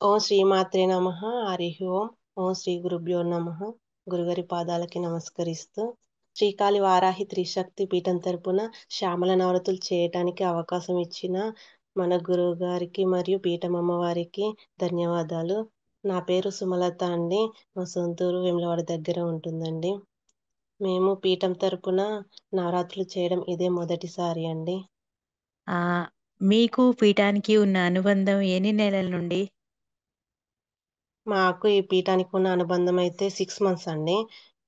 ఓం శ్రీమాత్రే నమః. హరిః ఓం. ఓం శ్రీ గురుభ్యో నమః. గురుగారి పాదాలకి నమస్కరిస్తూ, శ్రీకాళి వారాహి త్రిశక్తి పీఠం తరపున శ్యామల నవరాత్రులు చేయటానికి అవకాశం ఇచ్చిన మన గురువుగారికి మరియు పీఠం అమ్మవారికి ధన్యవాదాలు. నా పేరు సుమలత అండి. మా సొంతూరు వేములవాడ దగ్గర ఉంటుందండి. మేము పీఠం తరపున నవరాత్రులు చేయడం ఇదే మొదటిసారి అండి. మీకు పీఠానికి ఉన్న అనుబంధం ఎన్ని నెలల నుండి? మాకు ఈ పీఠానికి ఉన్న అనుబంధం అయితే 6 మంత్స్ అండి.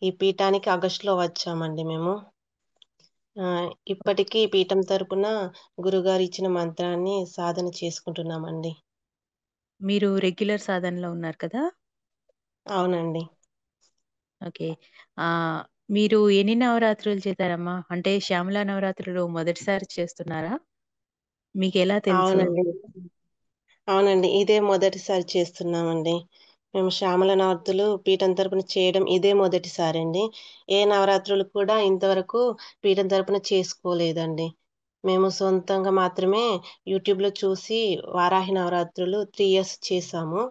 ఈ పీఠానికి ఆగస్టులో వచ్చామండి మేము. ఇప్పటికీ ఈ పీఠం తరపున గురుగారు ఇచ్చిన మంత్రాన్ని సాధన చేసుకుంటున్నామండి. మీరు రెగ్యులర్ సాధనలో ఉన్నారు కదా! అవునండి. ఓకే. ఆహ్, మీరు ఎన్ని నవరాత్రులు చేశారమ్మా? అంటే శ్యామల నవరాత్రులు మొదటిసారి చేస్తున్నారా? మీకెలా తెలుసు? అవునండి. అవునండి. ఇదే మొదటిసారి చేస్తున్నామండి. మేము శ్యామల నవరాత్రులు పీఠం తరపున చేయడం ఇదే మొదటిసారండి. ఏ నవరాత్రులు కూడా ఇంతవరకు పీఠం తరపున చేసుకోలేదండి. మేము సొంతంగా మాత్రమే యూట్యూబ్‌లో చూసి వారాహి నవరాత్రులు 3 ఇయర్స్ చేశాము.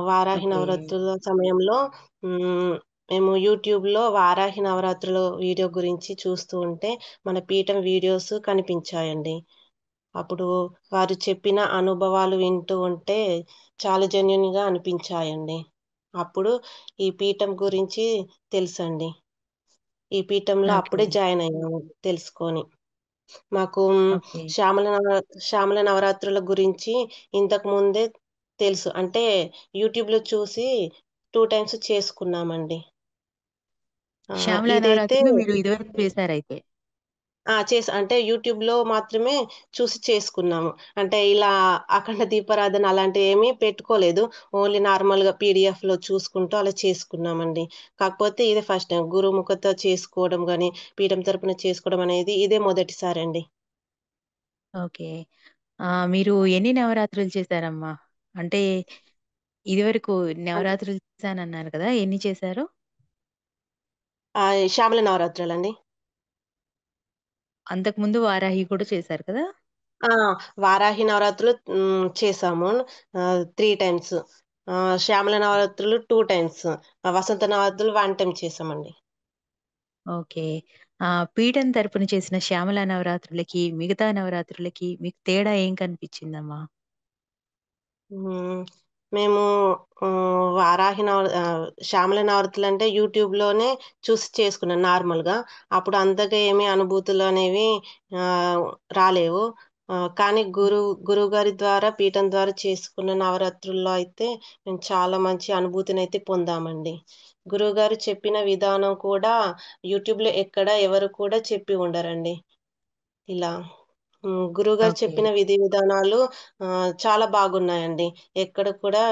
వారాహి ఓకే. నవరాత్రుల సమయంలో హ్మ్, మేము యూట్యూబ్‌లో వారాహి నవరాత్రుల వీడియో గురించి చూస్తూ ఉంటే, మన పీఠం వీడియోస్ కనిపించాయండి. అప్పుడు వారు చెప్పిన అనుభవాలు వింటూ ఉంటే చాలా జెన్యూన్‌గా అనిపించాయండి. అప్పుడు ఈ పీఠం గురించి తెలుసండి. ఈ పీఠంలో ఓకే. అప్పుడే జాయిన్ అయ్యాము తెలుసుకొని. మాకు ఓకే. శ్యామల నవ శ్యామల నవరాత్రుల గురించి ఇంతకు ముందే తెలుసు. అంటే యూట్యూబ్‌లో చూసి 2 టైమ్స్ చేసుకున్నామండి. శ్యామల ఇదైతే నవరాత్రులు మీరు ఇదివరకు చేశారైతే. అంటే యూట్యూబ్‌లో మాత్రమే చూసి చేసుకున్నాము. అంటే ఇలా అఖండ దీపారాధన అలాంటియేమీ పెట్టుకోలేదు. ఓన్లీ నార్మల్‌గా పీడీఎఫ్‌లో చూసుకుంటూ అలా చేసుకున్నామండి. కాకపోతే ఇదే ఫస్ట్ టైమ్. గురుముఖత చేసుకోవడం గాని, పీఠం తరపున చేసుకోవడం అనేది ఇదే మొదటిసారండి. ఓకే. మీరు ఎన్ని నవరాత్రులు చేశారమ్మా? అంటే ఇదివరకు అన్ నవరాత్రులు చేశానన్నారు కదా! ఎన్ని చేశారు? శ్యామల నవరాత్రులండి. అంతకుముందు వారాహి కూడా చేశారు కదా! ఆ! వారాహి నవరాత్రులు చేశాము. 3 టైమ్స్. శ్యామల నవరాత్రులు 2 టైమ్స్. వసంత నవరాత్రులు 1 టైమ్ చేశామండి. ఓకే. పీఠం తరపున చేసిన శ్యామల నవరాత్రులకి, మిగతా నవరాత్రులకి మీకు తేడా ఏం కనిపిచ్చిందమ్మా? హ్మ్. మేము శ్యామల నవరాత్రులంటే యూట్యూబ్‌లోనే చూసి చేసుకున్నాం నార్మల్‌గా. అప్పుడు అంతగా ఏమి అనుభూతులనేవి ఆహ్, రాలేవు. కానీ గురువుగారి ద్వారా పీఠం ద్వారా చేసుకున్న నవరాత్రుల్లో అయితే మేము చాలా మంచి అనుభూతినైతే పొందామండి. గురువుగారు చెప్పిన విధానం కూడా యూట్యూబ్‌లో ఎక్కడ ఎవరు కూడా చెప్పి ఉండరండి. ఇలా. గురువుగారు ఓకే. చెప్పిన విధి విధానాలు చాలా బాగున్నాయండి. ఎక్కడ కూడా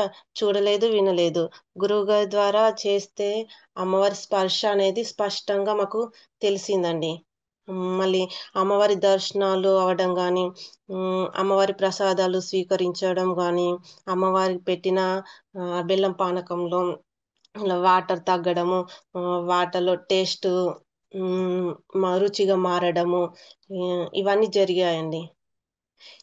చూడలేదు, వినలేదు. గురువుగారి ద్వారా చేస్తే అమ్మవారి స్పర్శ అనేది స్పష్టంగా మాకు తెలిసిందండి. మళ్ళీ అమ్మవారి దర్శనాలు అవ్వడం గానీ, అమ్మవారి ప్రసాదాలు స్వీకరించడం గానీ, అమ్మవారికి పెట్టిన బెల్లం పానకంలో ఇలా వాటర్ తగ్గడము, వాటర్‌లో టేస్టు హ్మ్. రుచిగా మారడము, ఇవన్నీ జరిగాయండి.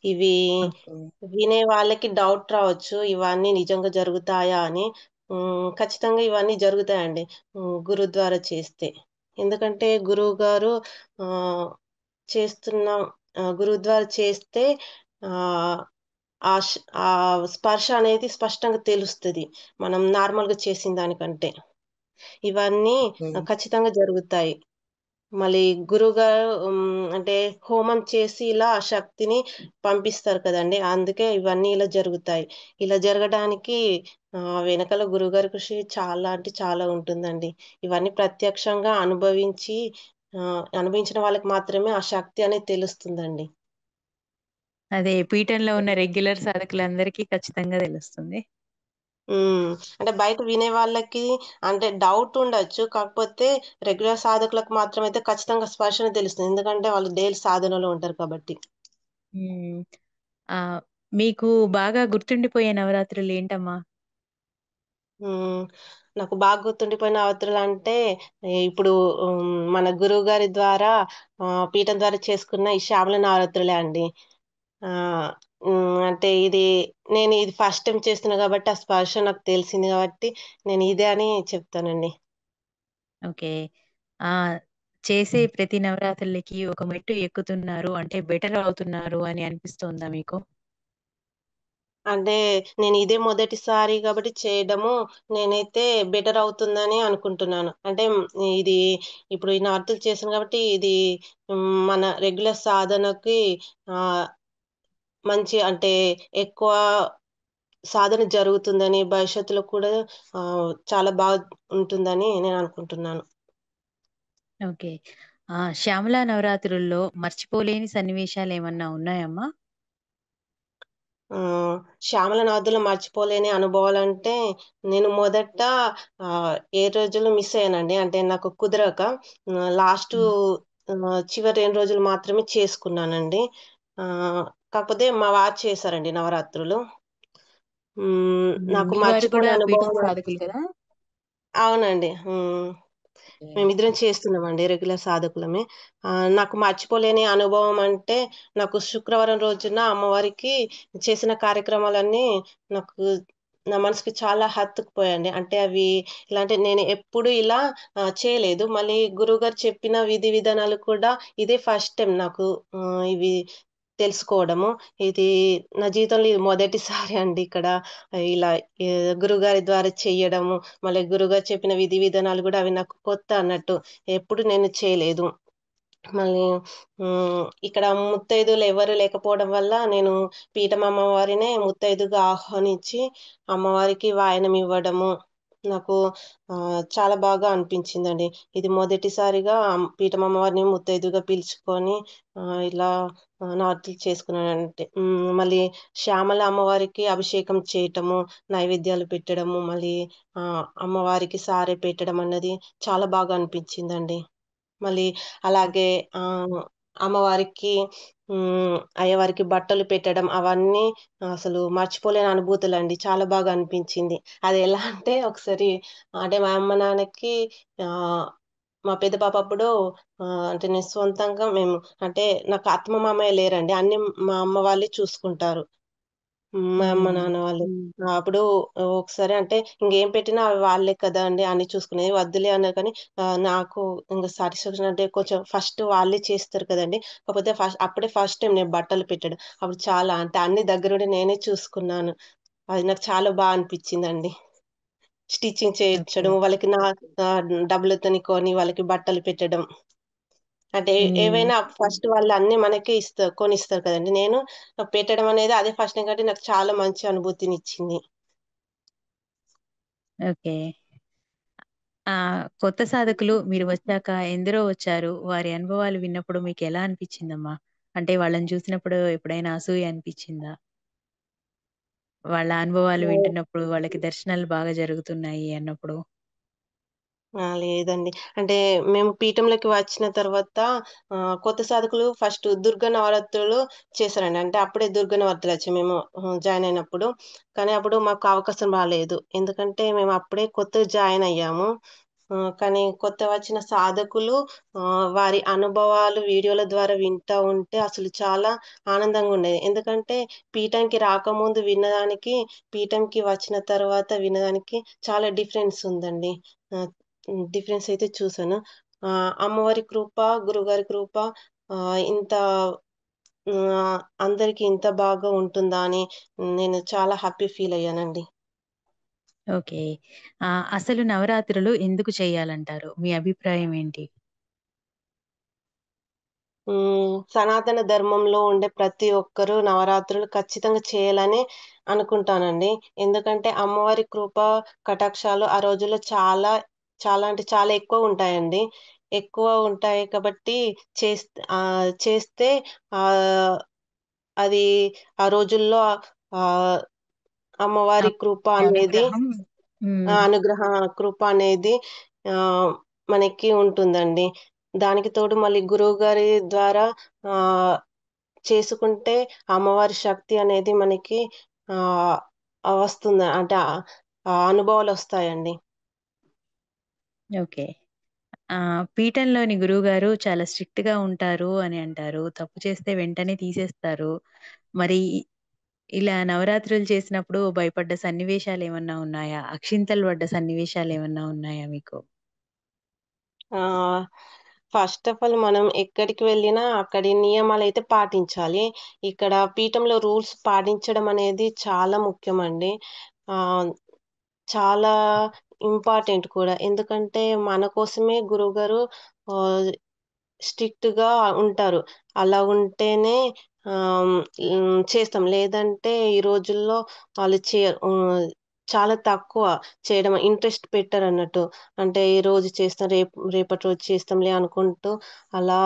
ఇవి ఓకే. వినే వాళ్ళకి డౌట్ రావచ్చు. ఇవన్నీ నిజంగా జరుగుతాయా అని. ఖచ్చితంగా ఇవన్నీ జరుగుతాయండి. గురువు ద్వారా చేస్తే. ఎందుకంటే గురువుగారు ఆహ్, చేస్తున్నాం గురువు ద్వారా చేస్తే ఆహ్, ఆ స్పర్శ అనేది స్పష్టంగా తెలుస్తది. మనం నార్మల్‌గా చేసిన దానికంటే. ఇవన్నీ ఓకే. ఖచ్చితంగా జరుగుతాయి. మళ్ళీ గురువుగారు అంటే హోమం చేసి ఇలా ఆ శక్తిని పంపిస్తారు కదండీ! అందుకే ఇవన్నీ ఇలా జరుగుతాయి. ఇలా జరగడానికి వెనకాల గురువుగారి కృషి చాలా అంటే చాలా ఉంటుందండి. ఇవన్నీ ప్రత్యక్షంగా అనుభవించిన వాళ్ళకి మాత్రమే ఆ శక్తి అనేది తెలుస్తుందండి. అదే పీఠంలో ఉన్న రెగ్యులర్ సాధకులందరికీ ఖచ్చితంగా తెలుస్తుంది. హ్మ్. అంటే బయట వినే వాళ్ళకి అంటే డౌట్ ఉండొచ్చు. కాకపోతే రెగ్యులర్ సాధకులకు మాత్రమైతే ఖచ్చితంగా స్పర్శన తెలుస్తుంది. ఎందుకంటే వాళ్ళు డైలీ సాధనలో ఉంటారు కాబట్టి. హ్మ్. ఆహ్, మీకు బాగా గుర్తుండిపోయే నవరాత్రులేంటమ్మా? హ్మ్. నాకు బాగా గుర్తుండిపోయిన అవతులంటే ఇప్పుడు మన గురువుగారి ద్వారా పీఠం ద్వారా చేసుకున్న ఈ శ్యామల నవరాత్రులే అండి. ఆహ్, అంటే ఇది ఫస్ట్ టైమ్ చేస్తున్నా గాబట్టి, ఆ స్పర్శ నాకు తెలిసింది గాబట్టి, నేను ఇదే అని చెప్తానండి. ఓకే. ఆ! చేసే ప్రతి నవరాత్రులకి ఒక మెట్టు ఎక్కుతున్నారు అంటే బెటర్ అవుతున్నారు అని అనిపిస్తోందా మీకు? అంటే నేను ఇదే మొదటిసారి గాబట్టి చేయడము, నేనైతే బెటర్ అవుతుందని అనుకుంటున్నాను. అంటే ఇది ఇప్పుడు ఈ నార్తులు చేశాను గాబట్టి, ఇది మన రెగ్యులర్ సాధనకి ఆహ్, మంచి అంటే ఎక్కువ సాధన జరుగుతుందని, భవిష్యత్తులో కూడా చాలా ఉంటుందని నేననుకుంటున్నాను. ఓకే. శ్యామల నవరాత్రుల్లో మర్చిపోలేని సన్నివేశాలేమన్నా ఉన్నాయమ్మా? ఆహ్, శ్యామల నదిలో మర్చిపోలేని అనుభవాలంటే, నేను మొదట ఏ రోజులు మిస్ అయ్యానండి. అంటే నాకు కుదరక లాస్టు హ్మ్. చివరి 2 రోజులు మాత్రమే చేసుకున్నానండి. ఆహ్, కాకపోతే మా వారు చేశారండి నవరాత్రులు. హ్మ్. నాకు మీ వారు మర్చిపోని కూడా పీఠం అనుభవం సాధకులు కదా! అవునండి. ఓకే. మేమిద్దరం చేస్తున్నామండి. రెగ్యులర్ సాధకులమే. నాకు మర్చిపోలేని అనుభవం అంటే, నాకు శుక్రవారం రోజున అమ్మవారికి చేసిన కార్యక్రమాలన్నీ నాకు నా మనసుకి చాలా హత్తుకుపోయాయండి. అంటే అవి ఎలా అంటే నేను ఎప్పుడు ఇలా చేయలేదు. మళ్ళీ గురువుగారు చెప్పిన విధి విధానాలు కూడా ఇదే ఫస్ట్ టైమ్ నాకు ఇవి తెలుసుకోవడము. ఇది నా జీవితంలో ఇది మొదటిసారి అండి ఇక్కడ ఇలా గురువుగారి ద్వారా చెయ్యడము. మళ్ళీ గురువుగారు చెప్పిన విధి విధానాలు గూడా అవి నాకు కొత్త అన్నట్టు. ఎప్పుడు నేను చేయలేదు. మళ్ళీ ఇక్కడ ముత్తైదువులు ఎవరు లేకపోవడం వల్ల నేను పీఠం అమ్మవారినే ముత్తైదుగా ఆహ్వానించి, అమ్మవారికి వాయనం ఇవ్వడము నాకు చాలా బాగా అనిపించిందండి. ఇది మొదటిసారిగా పీఠం అమ్మవారిని ముత్తైదుగా పిలుచుకొని ఇలా నవరాత్రులు చేసుకున్నానంటే మళ్ళీ శ్యామల అమ్మవారికి అభిషేకం చేయటము, నైవేద్యాలు పెట్టడము, మళ్ళీ అమ్మవారికి సారె పెట్టడం అన్నది చాలా బాగా అనిపించిందండి. మళ్ళీ అలాగే అమ్మవారికి అయ్యవారికి బట్టలు పెట్టడం అవన్నీ అసలు మర్చిపోలేని అనుభూతులండి. చాలా బాగా అనిపించింది. అది ఎలా అంటే ఒకసారి అంటే మా అమ్మ, నాన్నకి ఆహ్, మా పెద్ద పాప అప్పుడు అంటే నేను సొంతంగా అంటే నాకు అత్తమ్మ, మామయ్య లేరండి. అన్నీ మా అమ్మ వాళ్ళే చూసుకుంటారు. మా అమ్మ, హ్మ్. నాన్న వాళ్ళు. అప్పుడు ఒకసారి అంటే ఇంగేం పెట్టినా అవి వాళ్ళే కదండీ అన్నీ చూసుకునేది. వద్దులే అన్నారు కానీ నాకు ఇంగ సాటిస్ఫాక్షన్ అంటే కొంచెం ఫస్ట్ వాళ్ళే చేస్తారు కదండీ! కాకపోతే అప్పుడే ఫస్ట్ టైమ్ నేను బట్టలు పెట్టడం. అప్పుడు చాలా అంటే అన్నీ దగ్గరుండి నేనే చూసుకున్నాను. అది నాకు చాలా అనిపిచ్చిందండి. Stitching okay. చేయించడం, వాళ్ళకి డబ్బులతోని కొని వాళ్ళకి బట్టలు పెట్టడం. అంటే హ్మ్. ఏవైనా ఫస్ట్ వాళ్ళు అన్నీ మనకే కొనిస్తారు కదండీ! నేను పెట్టడం అనేది అదే ఫస్ట్ టైమ్ కాబట్టి నాకు చాలా మంచి అనుభూతినిచ్చింది. ఓకే. కొత్త సాధకులు మీరు వచ్చాక ఎందరో వచ్చారు. వారి అనుభవాలు విన్నప్పుడు మీకెలా అనిపిచ్చిందమ్మా? అంటే వాళ్ళని చూసినప్పుడు ఎప్పుడైనా అసూయ అనిపిచ్చిందా? వాళ్ళ అనుభవాలు ఓహ్! వింటున్నప్పుడు వాళ్ళకి దర్శనాలు బాగా జరుగుతున్నాయి అన్నప్పుడు? లేదండి. అంటే మేము పీఠంలోకి వచ్చిన తర్వాత కొత్త సాధకులు ఫస్ట్ దుర్గ నవరాత్రులు చేశారండి. అంటే అప్పుడే దుర్గ నవరాత్రులొచ్చాయి మేము జాయిన్ అయినప్పుడు. కానీ అప్పుడు మాకు అవకాశం రాలేదు. ఎందుకంటే మేము అప్పుడే కొత్తగా జాయిన్ అయ్యాము. కానీ కొత్తగా వచ్చిన సాధకులు వారి అనుభవాలు వీడియోల ద్వారా వింటా ఉంటే అసలు చాలా ఆనందంగా ఉండేది. ఎందుకంటే పీఠంకి రాకముందు విన్నదానికి, పీఠంకి వచ్చిన తర్వాత విన్నదానికి చాలా డిఫరెన్స్ ఉందండి. ఆహ్, డిఫరెన్స్ అయితే చూసాను. అమ్మవారి కృప, గురువుగారి కృప ఇంత అందరికి ఇంత బాగా ఉంటుందా అని నేను చాలా హ్యాపీ ఫీల్ అయ్యానండి. ఓకే. అసలు నవరాత్రులు ఎందుకు చేయాలంటారు? మీ అభిప్రాయం ఏంటి? సనాతన ధర్మంలో ఉండే ప్రతి ఒక్కరూ నవరాత్రులు ఖచ్చితంగా చేయాలని అనుకుంటానండి. ఎందుకంటే అమ్మవారి కృప, కటాక్షాలు ఆ రోజుల్లో చాలా అంటే చాలా ఎక్కువుంటాయండి. ఎక్కువ ఉంటాయి కాబట్టి చేస్తే ఆహ్, అది ఆ రోజుల్లో ఆహ్, అమ్మవారి కృప అమ్మవారి అనేది అనుగ్రహం హ్మ్. కృప అనేది ఆహ్, మనకి ఉంటుందండి. దానికి తోడు మళ్ళీ గురువుగారి ద్వారా ఆహ్ చేసుకుంటే అమ్మవారి శక్తి అనేది మనకి ఆహ్, వస్తుంది. అంటే ఆ అనుభవాలొస్తాయండి. ఓకే. పీఠంలోని గురువుగారు చాలా స్ట్రిక్ట్‌గా ఉంటారు అని అంటారు. తప్పు చేస్తే వెంటనే తీసేస్తారు. మరి ఇలా నవరాత్రులు చేసినప్పుడు భయపడ్డ సన్నివేశాలేమన్నా ఉన్నాయా? అక్షింతలు పడ్డ సన్నివేశాలేమన్నా ఉన్నాయా మీకు? ఆహ్, ఫస్ట్ ఆఫ్ ఆల్ మనం ఎక్కడికి వెళ్ళినా అక్కడి నియమాలైతే పాటించాలి. ఇక్కడ పీఠంలో రూల్స్ పాటించడం అనేది చాలా ముఖ్యమండి. ఆహ్, చాలా ఇంపార్టెంట్ కూడా. ఎందుకంటే మన కోసమే గురువుగారు ఆహ్, స్ట్రిక్ట్‌గా ఉంటారు. అలా ఉంటేనే చేస్తాం. లేదంటే ఈ రోజుల్లో వాళ్ళు చాలా తక్కువ చేయడం. ఇంట్రెస్ట్ పెట్టరన్నట్టు. అంటే ఈరోజు చేస్తాం, రేపటి రోజు చేస్తాంలే అనుకుంటూ అలా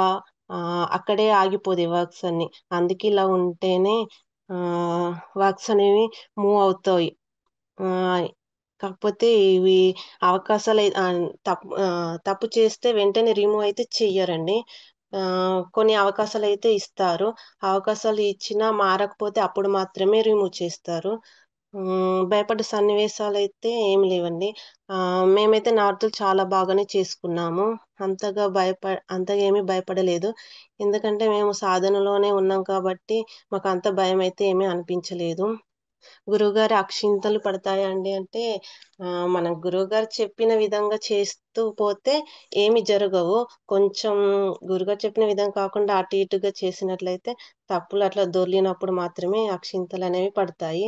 అక్కడే ఆగిపోతాయి వర్క్స్ అన్నీ. అందుకే ఇలా ఉంటేనే ఆహ్, వర్క్స్ అనేవి మూవ్ అవుతాయి. ఆహ్, కాకపోతే ఇవి తప్పు చేస్తే వెంటనే రిమూవ్ అయితే చెయ్యరండి. కొన్ని అవకాశాలైతే ఇస్తారు. అవకాశాలు ఇచ్చినా మారకపోతే అప్పుడు మాత్రమే రిమూవ్ చేస్తారు. భయపడ్డ సన్నివేశాలైతే ఏమి లేవండి. మేమైతే నవరాత్రులు చాలా బాగానే చేసుకున్నాము. అంతగా ఏమీ భయపడలేదు. ఎందుకంటే మేము సాధనలోనే ఉన్నాం కాబట్టి మాకంత భయమైతే ఏమీ అనిపించలేదు. గురువుగారి అక్షింతలు పడతాయా అండి అంటే, మన గురువుగారు చెప్పిన విధంగా చేస్తూ పోతే ఏమి జరగవు. కొంచెం గురువుగారు చెప్పిన విధంగా కాకుండా అటు ఇటుగా చేసినట్లయితే తప్పులు అట్లా దొర్లినప్పుడు మాత్రమే అక్షింతలనేవి పడతాయి.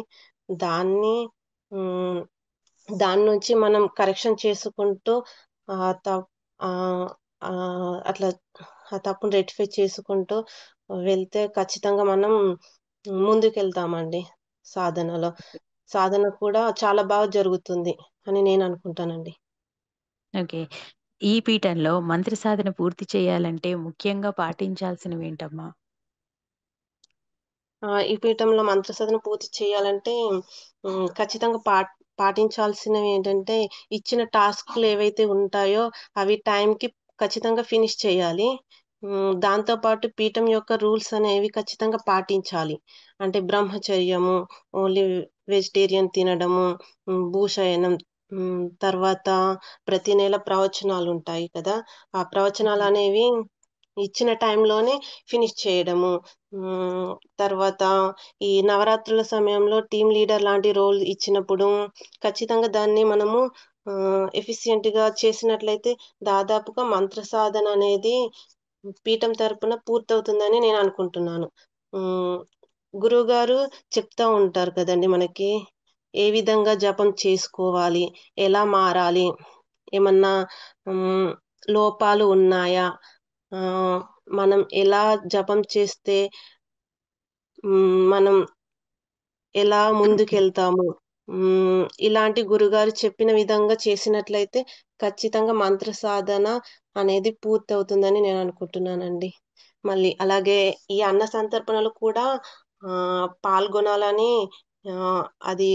దాన్ని హ్మ్. దాని నుంచి మనం కరెక్షన్ చేసుకుంటూ ఆహ్, తప్ ఆహ్, అట్లా ఆ తప్పుని రెక్టిఫై చేసుకుంటూ వెళ్తే ఖచ్చితంగా మనం ముందుకెళ్తామండి సాధనలో. సాధన కూడా చాలా బాగా జరుగుతుంది అని నేననుకుంటానండి. ఓకే. ఈ పీఠంలో మంత్ర సాధన పూర్తి చేయాలంటే ముఖ్యంగా పాటించాల్సినవేంటమ్మా? ఈ పీఠంలో మంత్ర సాధన పూర్తి చేయాలంటే ఖచ్చితంగా పాటించాల్సినవేంటంటే, ఇచ్చిన టాస్క్‌లేవైతే ఉంటాయో అవి టైంకి ఖచ్చితంగా ఫినిష్ చేయాలి. దాంతో పాటు పీఠం యొక్క రూల్స్ అనేవి ఖచ్చితంగా పాటించాలి. అంటే బ్రహ్మచర్యము, ఓన్లీ వెజిటేరియన్ తినడము, భూషయనం, తర్వాత ప్రతి నెల ప్రవచనాలుంటాయి కదా! ఆ హ్మ్. ప్రవచనాలనేవి ఇచ్చిన టైంలోనే ఫినిష్ చేయడము. హ్మ్. తర్వాత ఈ నవరాత్రుల సమయంలో టీమ్ లీడర్ లాంటి రోల్ ఇచ్చినప్పుడు ఖచ్చితంగా దాన్ని మనము ఎఫిషియెంట్‌గా చేసినట్లయితే దాదాపుగా మంత్ర సాధన అనేది పీఠం తరపున పూర్తవుతుందని నేననుకుంటున్నాను. హ్మ్. గురువుగారు చెప్తా ఉంటారు కదండీ మనకి. ఏ విధంగా జపం చేసుకోవాలి? ఎలా మారాలి? ఏమన్నా హ్మ్. లోపాలు ఉన్నాయా? ఆహ్, మనం ఎలా జపం చేస్తే మనం ఎలా ఓకే. ముందుకెళ్తాము? ఇలాంటి గురుగారు చెప్పిన విధంగా చేసినట్లయితే ఖచ్చితంగా మంత్ర సాధన అనేది పూర్తవుతుందని నేననుకుంటున్నానండి. మళ్ళీ అలాగే ఈ అన్న సంతర్పణలు కూడా పాల్గొనాలని ఆహ్, అది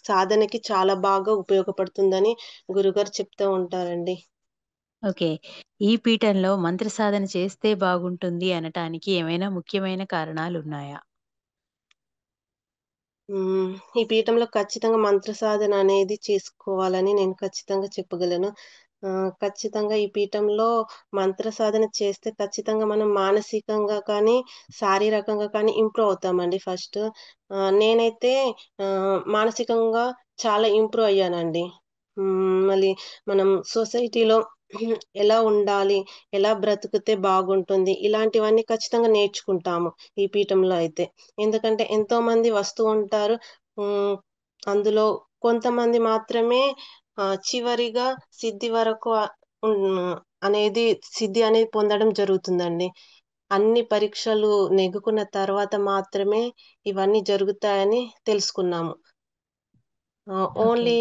సాధనకి చాలా బాగా ఉపయోగపడుతుందని గురుగారు చెప్తూ ఉంటారండి. ఓకే. ఈ పీఠంలో మంత్ర సాధన చేస్తే బాగుంటుంది అనటానికి ఏమైనా ముఖ్యమైన కారణాలున్నాయా? హ్మ్. ఈ పీఠంలో ఖచ్చితంగా మంత్ర సాధన అనేది చేసుకోవాలని నేను ఖచ్చితంగా చెప్పగలను. ఖచ్చితంగా ఈ పీఠంలో మంత్ర సాధన చేస్తే ఖచ్చితంగా మనం మానసికంగా కానీ, శారీరకంగా కానీ ఇంప్రూవ్ అవుతామండి ఫస్ట్. నేనైతే మానసికంగా చాలా ఇంప్రూవ్ అయ్యానండి. మళ్ళీ మనం సొసైటీలో ఎలా ఉండాలి? ఎలా బ్రతుకుతే బాగుంటుంది? ఇలాంటివన్నీ ఖచ్చితంగా నేర్చుకుంటాము ఈ పీఠంలో అయితే. ఎందుకంటే ఎంతోమంది వస్తూ ఉంటారు. హ్మ్. అందులో కొంతమంది మాత్రమే చివరిగా సిద్ధి వరకు హ్మ్. అనేది సిద్ధి అనేది పొందడం జరుగుతుందండి. అన్ని పరీక్షలు నెగ్గుకున్న తర్వాత మాత్రమే ఇవన్నీ జరుగుతాయని తెలుసుకున్నాము. ఆ! ఓకే. ఓన్లీ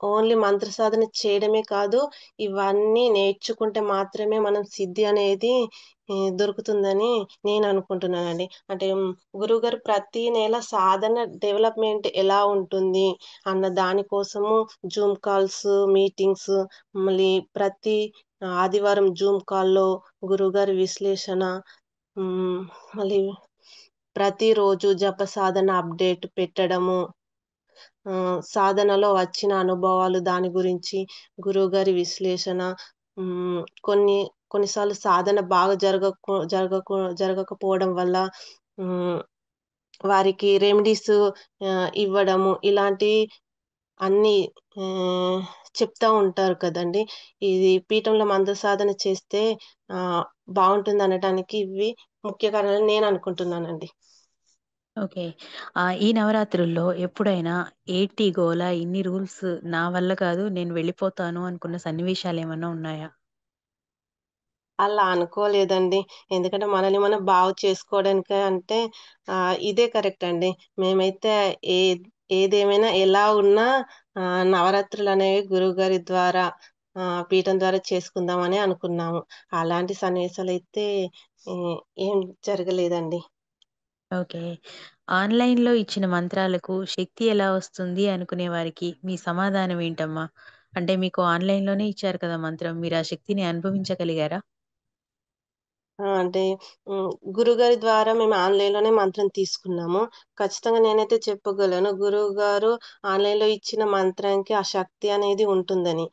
ఓన్లీ మంత్ర సాధన చేయడమే కాదు, ఇవన్నీ నేర్చుకుంటే మాత్రమే మనం సిద్ధి అనేది దొరుకుతుందని నేననుకుంటున్నానండి. అంటే గురువుగారు ప్రతి నెల సాధన డెవలప్‌మెంట్ ఎలా ఉంటుంది అన్న దాని కోసము జూమ్ కాల్స్, మీటింగ్స్, మళ్ళీ ప్రతి ఆదివారం జూమ్ కాల్‌లో గురువుగారి విశ్లేషణ, హ్మ్. మళ్ళీ ప్రతిరోజు జపసాధన అప్‌డేట్ పెట్టడము, సాధనలో వచ్చిన అనుభవాలు దాని గురించి గురువుగారి విశ్లేషణ, హ్మ్. కొన్ని కొన్నిసార్లు సాధన బాగా జరగకపోవడం వల్ల హ్మ్. వారికి రెమెడీస్ ఇవ్వడము ఇలాంటి అన్నీ ఆహ్, చెప్తా ఉంటారు కదండీ! ఇది పీఠంలో మంత్ర సాధన చేస్తే ఆహ్, బావుంటుందనటానికి ఇవి ముఖ్య కారణాలని నేననుకుంటున్నానండి. ఓకే. ఈ నవరాత్రుల్లో ఎప్పుడైనా ఏంటి గోల, ఇన్ని రూల్స్ నా వల్ల కాదు, నేను వెళ్ళిపోతాను అనుకున్న సన్నివేశాలేమన్నా ఉన్నాయా? అలా అనుకోలేదండి. ఎందుకంటే మనల్ని మనం బాగు చేసుకోవడానికే అంటే ఇదే కరెక్ట్ అండి. మేమైతే ఏ ఏదేమైనా ఎలా ఉన్నా నవరాత్రులనేవి గురువుగారి ద్వారా పీఠం ద్వారా చేసుకుందామనే అనుకున్నాము. అలాంటి సన్నివేశాలైతే ఏ ఏం జరగలేదండి. ఓకే. ఆన్‌లైన్‌లో ఇచ్చిన మంత్రాలకు శక్తి ఎలా వస్తుంది అనుకునే వారికి మీ సమాధానం ఏంటమ్మా? అంటే మీకు ఆన్‌లైన్‌లోనే ఇచ్చారు కదా మంత్రం. మీరు ఆ శక్తిని అనుభవించగలిగారా? అంటే హ్మ్. గురువుగారి ద్వారా మేము ఆన్‌లైన్‌లోనే మంత్రం తీసుకున్నాము. ఖచ్చితంగా నేనైతే చెప్పగలను. గురువుగారు ఆన్‌లైన్‌లో ఇచ్చిన మంత్రానికి ఆ శక్తి అనేది ఉంటుందని.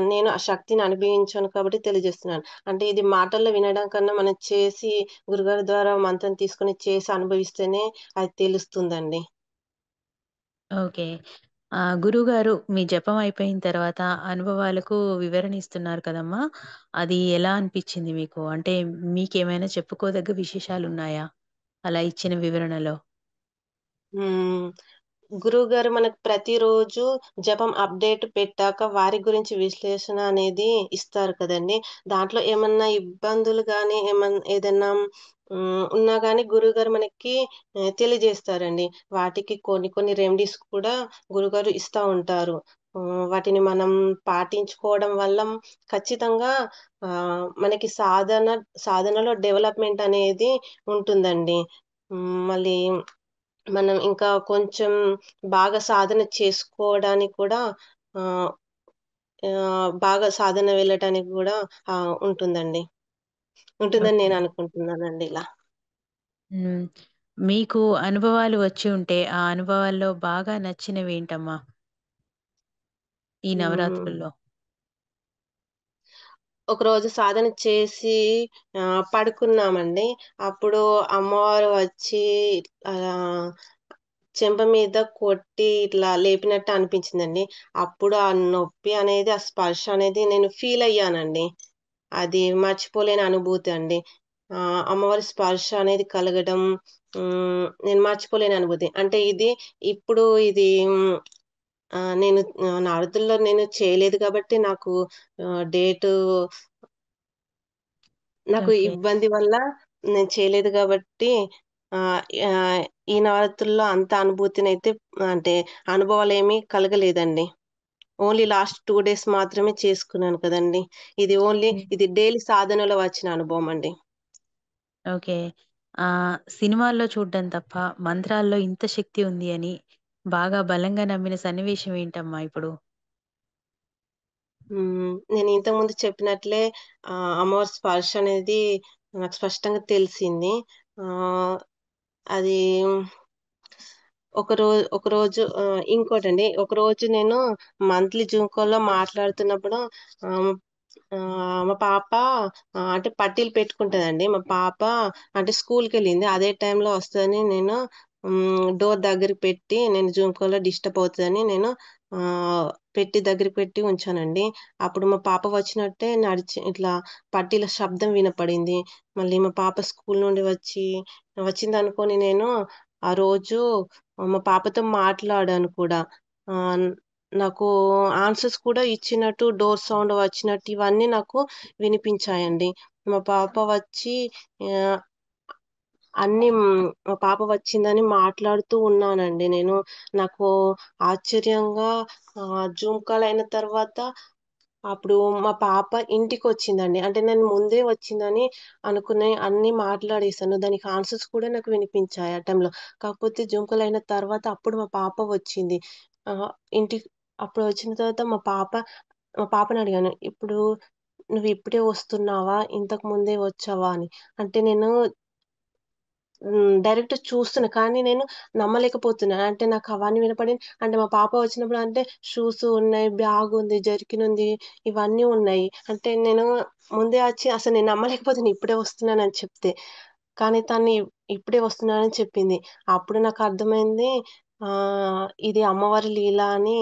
నేను ఆ శక్తిని అనుభవించాను కాబట్టి తెలియజేస్తున్నాను. అంటే ఇది మాటల్లో వినడం కన్నా మనం చేసి గురుగారి ద్వారా మంత్రం తీసుకొని చేసి అనుభవిస్తేనే అది తెలుస్తుందండి. ఓకే. గురువుగారు మీ జపం అయిపోయిన తర్వాత అనుభవాలకు వివరణ ఇస్తున్నారు కదమ్మా! అది ఎలా అనిపిచ్చింది మీకు? అంటే మీకేమైనా చెప్పుకోదగ్గ విశేషాలున్నాయా? అలా ఇచ్చిన వివరణలో? హ్మ్. గురువుగారు మనకు ప్రతిరోజు జపం అప్‌డేట్ పెట్టాక వారి గురించి విశ్లేషణ అనేది ఇస్తారు కదండీ! దాంట్లో ఏమన్నా ఇబ్బందులు గాని, ఏదన్నా ఉన్నా గాని గురువుగారు మనకి తెలియజేస్తారండి. వాటికి కొన్ని కొన్ని రెమెడీస్ కూడా గురువుగారు ఇస్తా ఉంటారు. వాటిని మనం పాటించుకోవడం వల్ల ఖచ్చితంగా మనకి సాధనలో డెవలప్‌మెంట్ అనేది ఉంటుందండి. మళ్ళీ మనం ఇంకా కొంచెం బాగా సాధన చేసుకోవడానికి కూడా ఆహ్, బాగా సాధన వెళ్ళటానికి గూడా ఉంటుందండి. ఉంటుందని ఓకే. నేననుకుంటున్నానండి ఇలా. హ్మ్. మీకు అనుభవాలు వచ్చి ఉంటే, ఆ అనుభవాల్లో బాగా నచ్చినవేంటమ్మా? ఈ హ్మ్. నవరాత్రుల్లో? ఒకరోజు సాధన చేసి పడుకున్నామండి. అప్పుడు అమ్మవారు వచ్చి ఆహ్, చెంప మీద కొట్టి ఇట్లా లేపినట్టు అనిపించిందండి. అప్పుడు ఆ నొప్పి అనేది, ఆ స్పర్శ అనేది నేను ఫీలయ్యానండి. అది మర్చిపోలేని అనుభూతి అండి. అమ్మవారి స్పర్శ అనేది కలగడం నేను మర్చిపోలేని అనుభూతి. అంటే ఇప్పుడు ఇది నేను నవరాత్రుల్లో నేను చేయలేదు కాబట్టి నాకు ఓకే. ఇబ్బంది వల్ల నేను చేయలేదు గాబట్టి ఆహ్, ఆహ్, ఈ నవరాత్రుల్లో అంత అనుభూతినైతే అంటే అనుభవాలేమీ కలగలేదండి. ఓన్లీ లాస్ట్ 2 డేస్ మాత్రమే చేసుకున్నాను కదండీ! హ్మ్. ఇది డైలీ సాధనలో వచ్చిన అనుభవమండి. ఓకే. సినిమాల్లో చూడ్డం తప్ప, మంత్రాల్లో ఇంత శక్తి ఉంది అని బాగా బలంగా నమ్మిన సన్నివేశం ఏంటమ్మా ఇప్పుడు? నేను ఇంతకుముందు చెప్పినట్లే అమ్మవారి స్పర్శ అనేది నాకు స్పష్టంగా తెలిసింది. ఆహ్, అది ఒకరోజు ఇంకోటండి. ఒకరోజు నేను మంత్లీ జూమ్ కాల్‌లో మాట్లాడుతున్నప్పుడు ఆహ్, మా పాప అంటే పట్టీలు పెట్టుకుంటదండి. మా పాప అంటే స్కూల్‌కెళ్ళింది. అదే టైంలో వస్తదని నేను డోర్ దగ్గర పెట్టి నేను జూమ్ కాల్‌లో డిస్టర్బ్ అవుతదని నేను ఆహ్, దగ్గర పెట్టి ఉంచానండి. అప్పుడు మా పాప వచ్చినట్టే ఇట్లా పట్టీల శబ్దం వినపడింది. మళ్ళీ మా పాప స్కూల్ నుండి వచ్చిందనుకోని నేను ఆ రోజు మా పాపతో మాట్లాడాను కూడా. ఆహ్, నాకు ఆన్సర్స్ కూడా ఇచ్చినట్టు, డోర్ సౌండ్ వచ్చినట్టు ఇవన్నీ నాకు వినిపించాయండి. మా పాప వచ్చి ఆహ్, మా పాప వచ్చిందని మాట్లాడుతూ ఉన్నానండి నేను. నాకు ఆశ్చర్యంగా జూమ్ కాల్ అయిన తర్వాత అప్పుడు మా పాప ఇంటికొచ్చిందండి. అంటే నేను ముందే వచ్చిందని అనుకుని అన్నీ మాట్లాడేసాను. దానికి ఆన్సర్స్ కూడా నాకు వినిపించాయి ఆ టైంలో. కాకపోతే జూమ్ కాల్ అయిన తర్వాత అప్పుడు మా పాప వచ్చింది. ఆహ్, ఇంటికి అప్పుడు వచ్చిన తర్వాత మా పాపనడిగాను. "నువ్వు ఇప్పుడే వస్తున్నావా? ఇంతకు ముందే వచ్చావా?" అని. అంటే నేను డైరెక్ట్ చూస్తున్నా. కానీ నేను నమ్మలేకపోతున్నాను. అంటే నాకు అవన్నీ వినపడి అంటే మా పాప వచ్చినప్పుడు అంటే షూస్ ఉన్నాయి, బ్యాగుంది, జర్కిన్ ఉంది, ఇవన్నీ ఉన్నాయి. అంటే నేను ముందే వచ్చి అసలు నేను నమ్మలేకపోతున్నా ఇప్పుడే వస్తున్నానని చెప్తే. కానీ తను ఇప్పుడే వస్తున్నానని చెప్పింది. అప్పుడు నాకు అర్థమైంది ఇది అమ్మవారి లీల అని,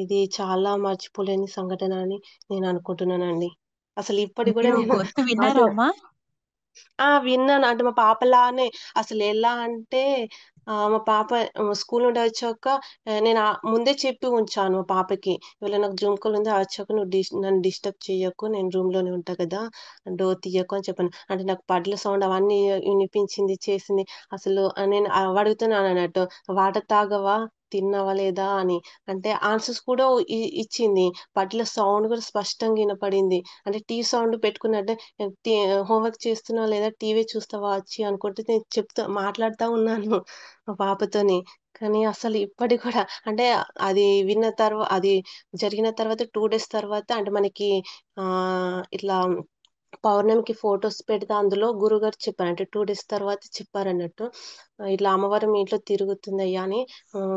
ఇది చాలా మర్చిపోలేని సంఘటన అని నేను అనుకుంటున్నానండి. అసలు ఇప్పటికి గూడా మీరు నేను గొంతు విన్నారా అసలు అమ్మా? విన్నాను. అంటే మా పాపలానే అసలెలా అంటే మా పాప స్కూల్ నుండి వచ్చాక నేను ముందే చెప్పి ఉంచాను మా పాపకి. "ఇవాళ నాకు జూమ్ కాల్ ఉంది. వచ్చాక నువ్వు నన్ను డిస్టర్బ్ చెయ్యకు. నేను రూమ్‌లోనే ఉంటా కదా! డోర్ తీయకు" అని చెప్పాను. అంటే నాకు పడ్ల సౌండ్ అవన్నీ వినిపించింది, చేసింది. అసలు నేను అడుగుతున్నానన్నట్టు, "వాటర్ తాగవా? తిన్నావా లేదా?" అని. అంటే ఆన్సర్స్ కూడా ఇచ్చింది. పడ్ల సౌండ్ కూడా స్పష్టంగా ఇనపడింది. అంటే టీవీ సౌండ్ పెట్టుకున్నట్టే టీ హోంవర్క్ చేస్తున్నావా లేదా? టీవీ చూస్తావా వచ్చి అనుకుంటే నేను మాట్లాడుతా ఉన్నాను మా పాపతోని. కానీ అసలు ఇప్పటికి కూడా అంటే అది జరిగిన తర్వాత 2 డేస్ తర్వాత అంటే మనకి ఇట్లా పౌర్ణమికి ఫోటోస్ పెడితే అందులో గురువుగారు చెప్పారు. అంటే 2 డేస్ తర్వాత చెప్పారన్నట్టు. ఇట్లా అమ్మవారు మీ ఇంట్లో తిరుగుతుందయ్యా అని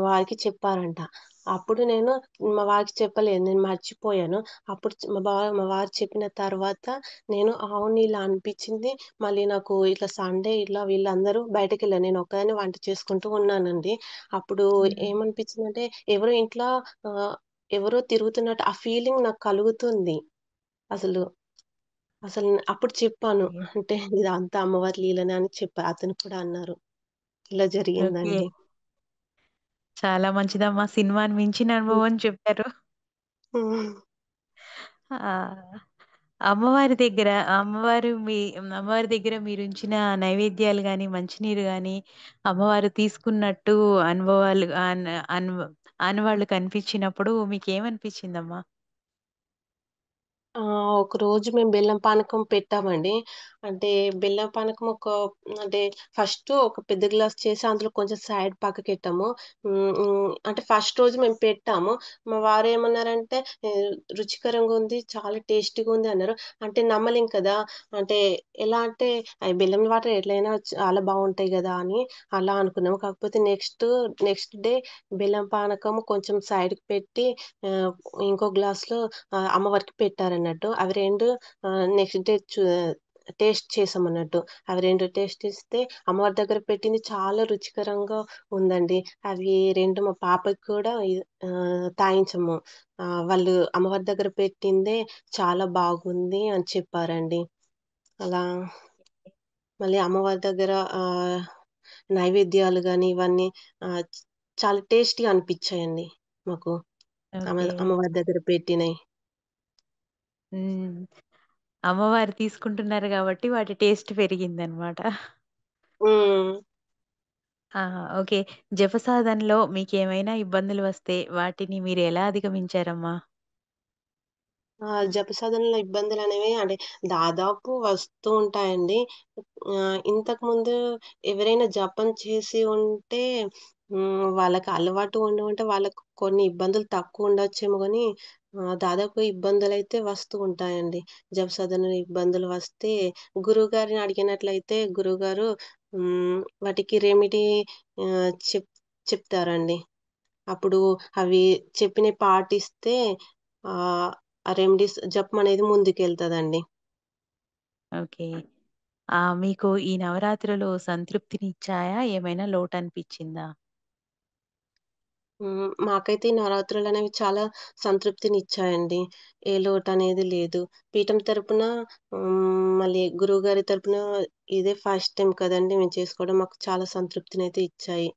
వారికి చెప్పారంట. అప్పుడు నేను మా వారికి చెప్పలేదు. నేను మర్చిపోయాను. అప్పుడు మా వారు చెప్పిన తర్వాత నేను అవును ఇలా అనిపిచ్చింది. మళ్ళీ నాకు ఇట్లా సండే ఇట్లా వీళ్ళందరూ బయటకెళ్ళారు. నేను ఒక్కదాన్నే వంట చేసుకుంటూ ఉన్నానండి. అప్పుడు హ్మ్. ఏమనిపించిందంటే ఎవరో ఇంట్లో ఆహ్, ఎవరో తిరుగుతున్నట్టు ఆ ఫీలింగ్ నాకు కలుగుతుంది. అసలు. అప్పుడు చెప్పాను. ఓకే. అంటే ఇదంతా అమ్మవారి లీలనే అని చెప్పా. అతను కూడా అన్నారు. ఇలా ఓకే. జరిగిందండి. చాలా మంచిదమ్మా. సినిమాని మించిన హ్మ్. అనుభవం చెప్పారు. హ్మ్. ఆ! అమ్మవారి దగ్గర అమ్మవారి దగ్గర మీరుంచిన నైవేద్యాలు గాని, మంచినీరు గాని, అమ్మవారు తీసుకున్నట్టు అనుభవాలు ఆనవాళ్ళు కనిపించినప్పుడు మీకేమనిపించిందమ్మా? ఒకరోజు మేము బెల్లం పానకం పెట్టామండి. అంటే బెల్లం పానకం అంటే ఫస్ట్ ఒక పెద్ద గ్లాస్ చేసి అందులో కొంచెం సైడ్ పక్కకెట్టాము. అంటే ఫస్ట్ రోజు మేము పెట్టాము. మా వారేమన్నారంటే "రుచికరంగా ఉంది. చాలా టేస్టీగా ఉంది" అన్నారు. అంటే నమ్మలేం కదా! అంటే ఎలా అంటే అయి బెల్లం వాటర్ ఎట్లైనా చాలా బావుంటాయి గదా! అని అలా అనుకున్నాము. కాకపోతే నెక్స్ట్ డే బెల్లం పానకం కొంచెం సైడ్‌కి పెట్టి ఆహ్, ఇంకో గ్లాస్‌లో అమ్మవారికి పెట్టారన్నట్టు. అవి 2 నెక్స్ట్ డే టేస్ట్ చేసామన్నట్టు. అవి 2 టేస్ట్ చేస్తే అమ్మవారి దగ్గర పెట్టింది చాలా రుచికరంగా ఉందండి. అవి 2 మా పాపకి కూడా తాగించాము. వాళ్ళు అమ్మవారి దగ్గర పెట్టిందే చాలా బాగుంది అని చెప్పారండి. అలా మళ్ళీ అమ్మవారి దగ్గర నైవేద్యాలు గాని ఇవన్నీ ఆహ్, చ్ చాలా టేస్టీగా అనిపిచ్చాయండి మాకు. ఓకే. అమ్మవారి దగ్గర పెట్టినయి. హ్మ్. అమ్మవారు తీసుకుంటున్నారు గాబట్టి వాటి టేస్ట్ పెరిగిందనమాట. హ్మ్. ఆ! ఓకే. జపసాధనలో మీకేమైనా ఇబ్బందులు వస్తే వాటిని మీరెలా అధిగమించారమ్మా? జపసాధనలో ఇబ్బందులనేవి అంటే దాదాపు వస్తూ ఉంటాయండి. ఇంతకుముందు ఎవరైనా జపం చేసి ఉంటే వాళ్ళకి అలవాటు ఉండి ఉంటే వాళ్ళకు కొన్ని ఇబ్బందులు తక్కువుండొచ్చేమో గానీ దాదాపు ఇబ్బందులైతే వస్తూ ఉంటాయండి. జపసాధనలో ఇబ్బందులు వస్తే గురువుగారిని అడిగినట్లయితే గురువుగారు వాటికి రెమెడీ చెప్తారండి. అప్పుడు అవి చెప్పినయి పాటిస్తే ఆహ్, ఆ రెమెడీస్ జపమనేది ముందుకెళ్తదండి. ఓకే. మీకు ఈ నవరాత్రులు సంతృప్తినిచ్చాయా? ఏమైనా లోటనిపిచ్చిందా? మాకైతే ఈ నవరాత్రులనేవి చాలా సంతృప్తినిచ్చాయండి. ఏ లోటనేది లేదు. పీఠం తరపున మళ్ళీ గురువుగారి తరపున ఇదే ఫస్ట్ టైమ్ కదండీ మేము చేసుకోవడం. మాకు చాలా సంతృప్తినైతే ఇచ్చాయి.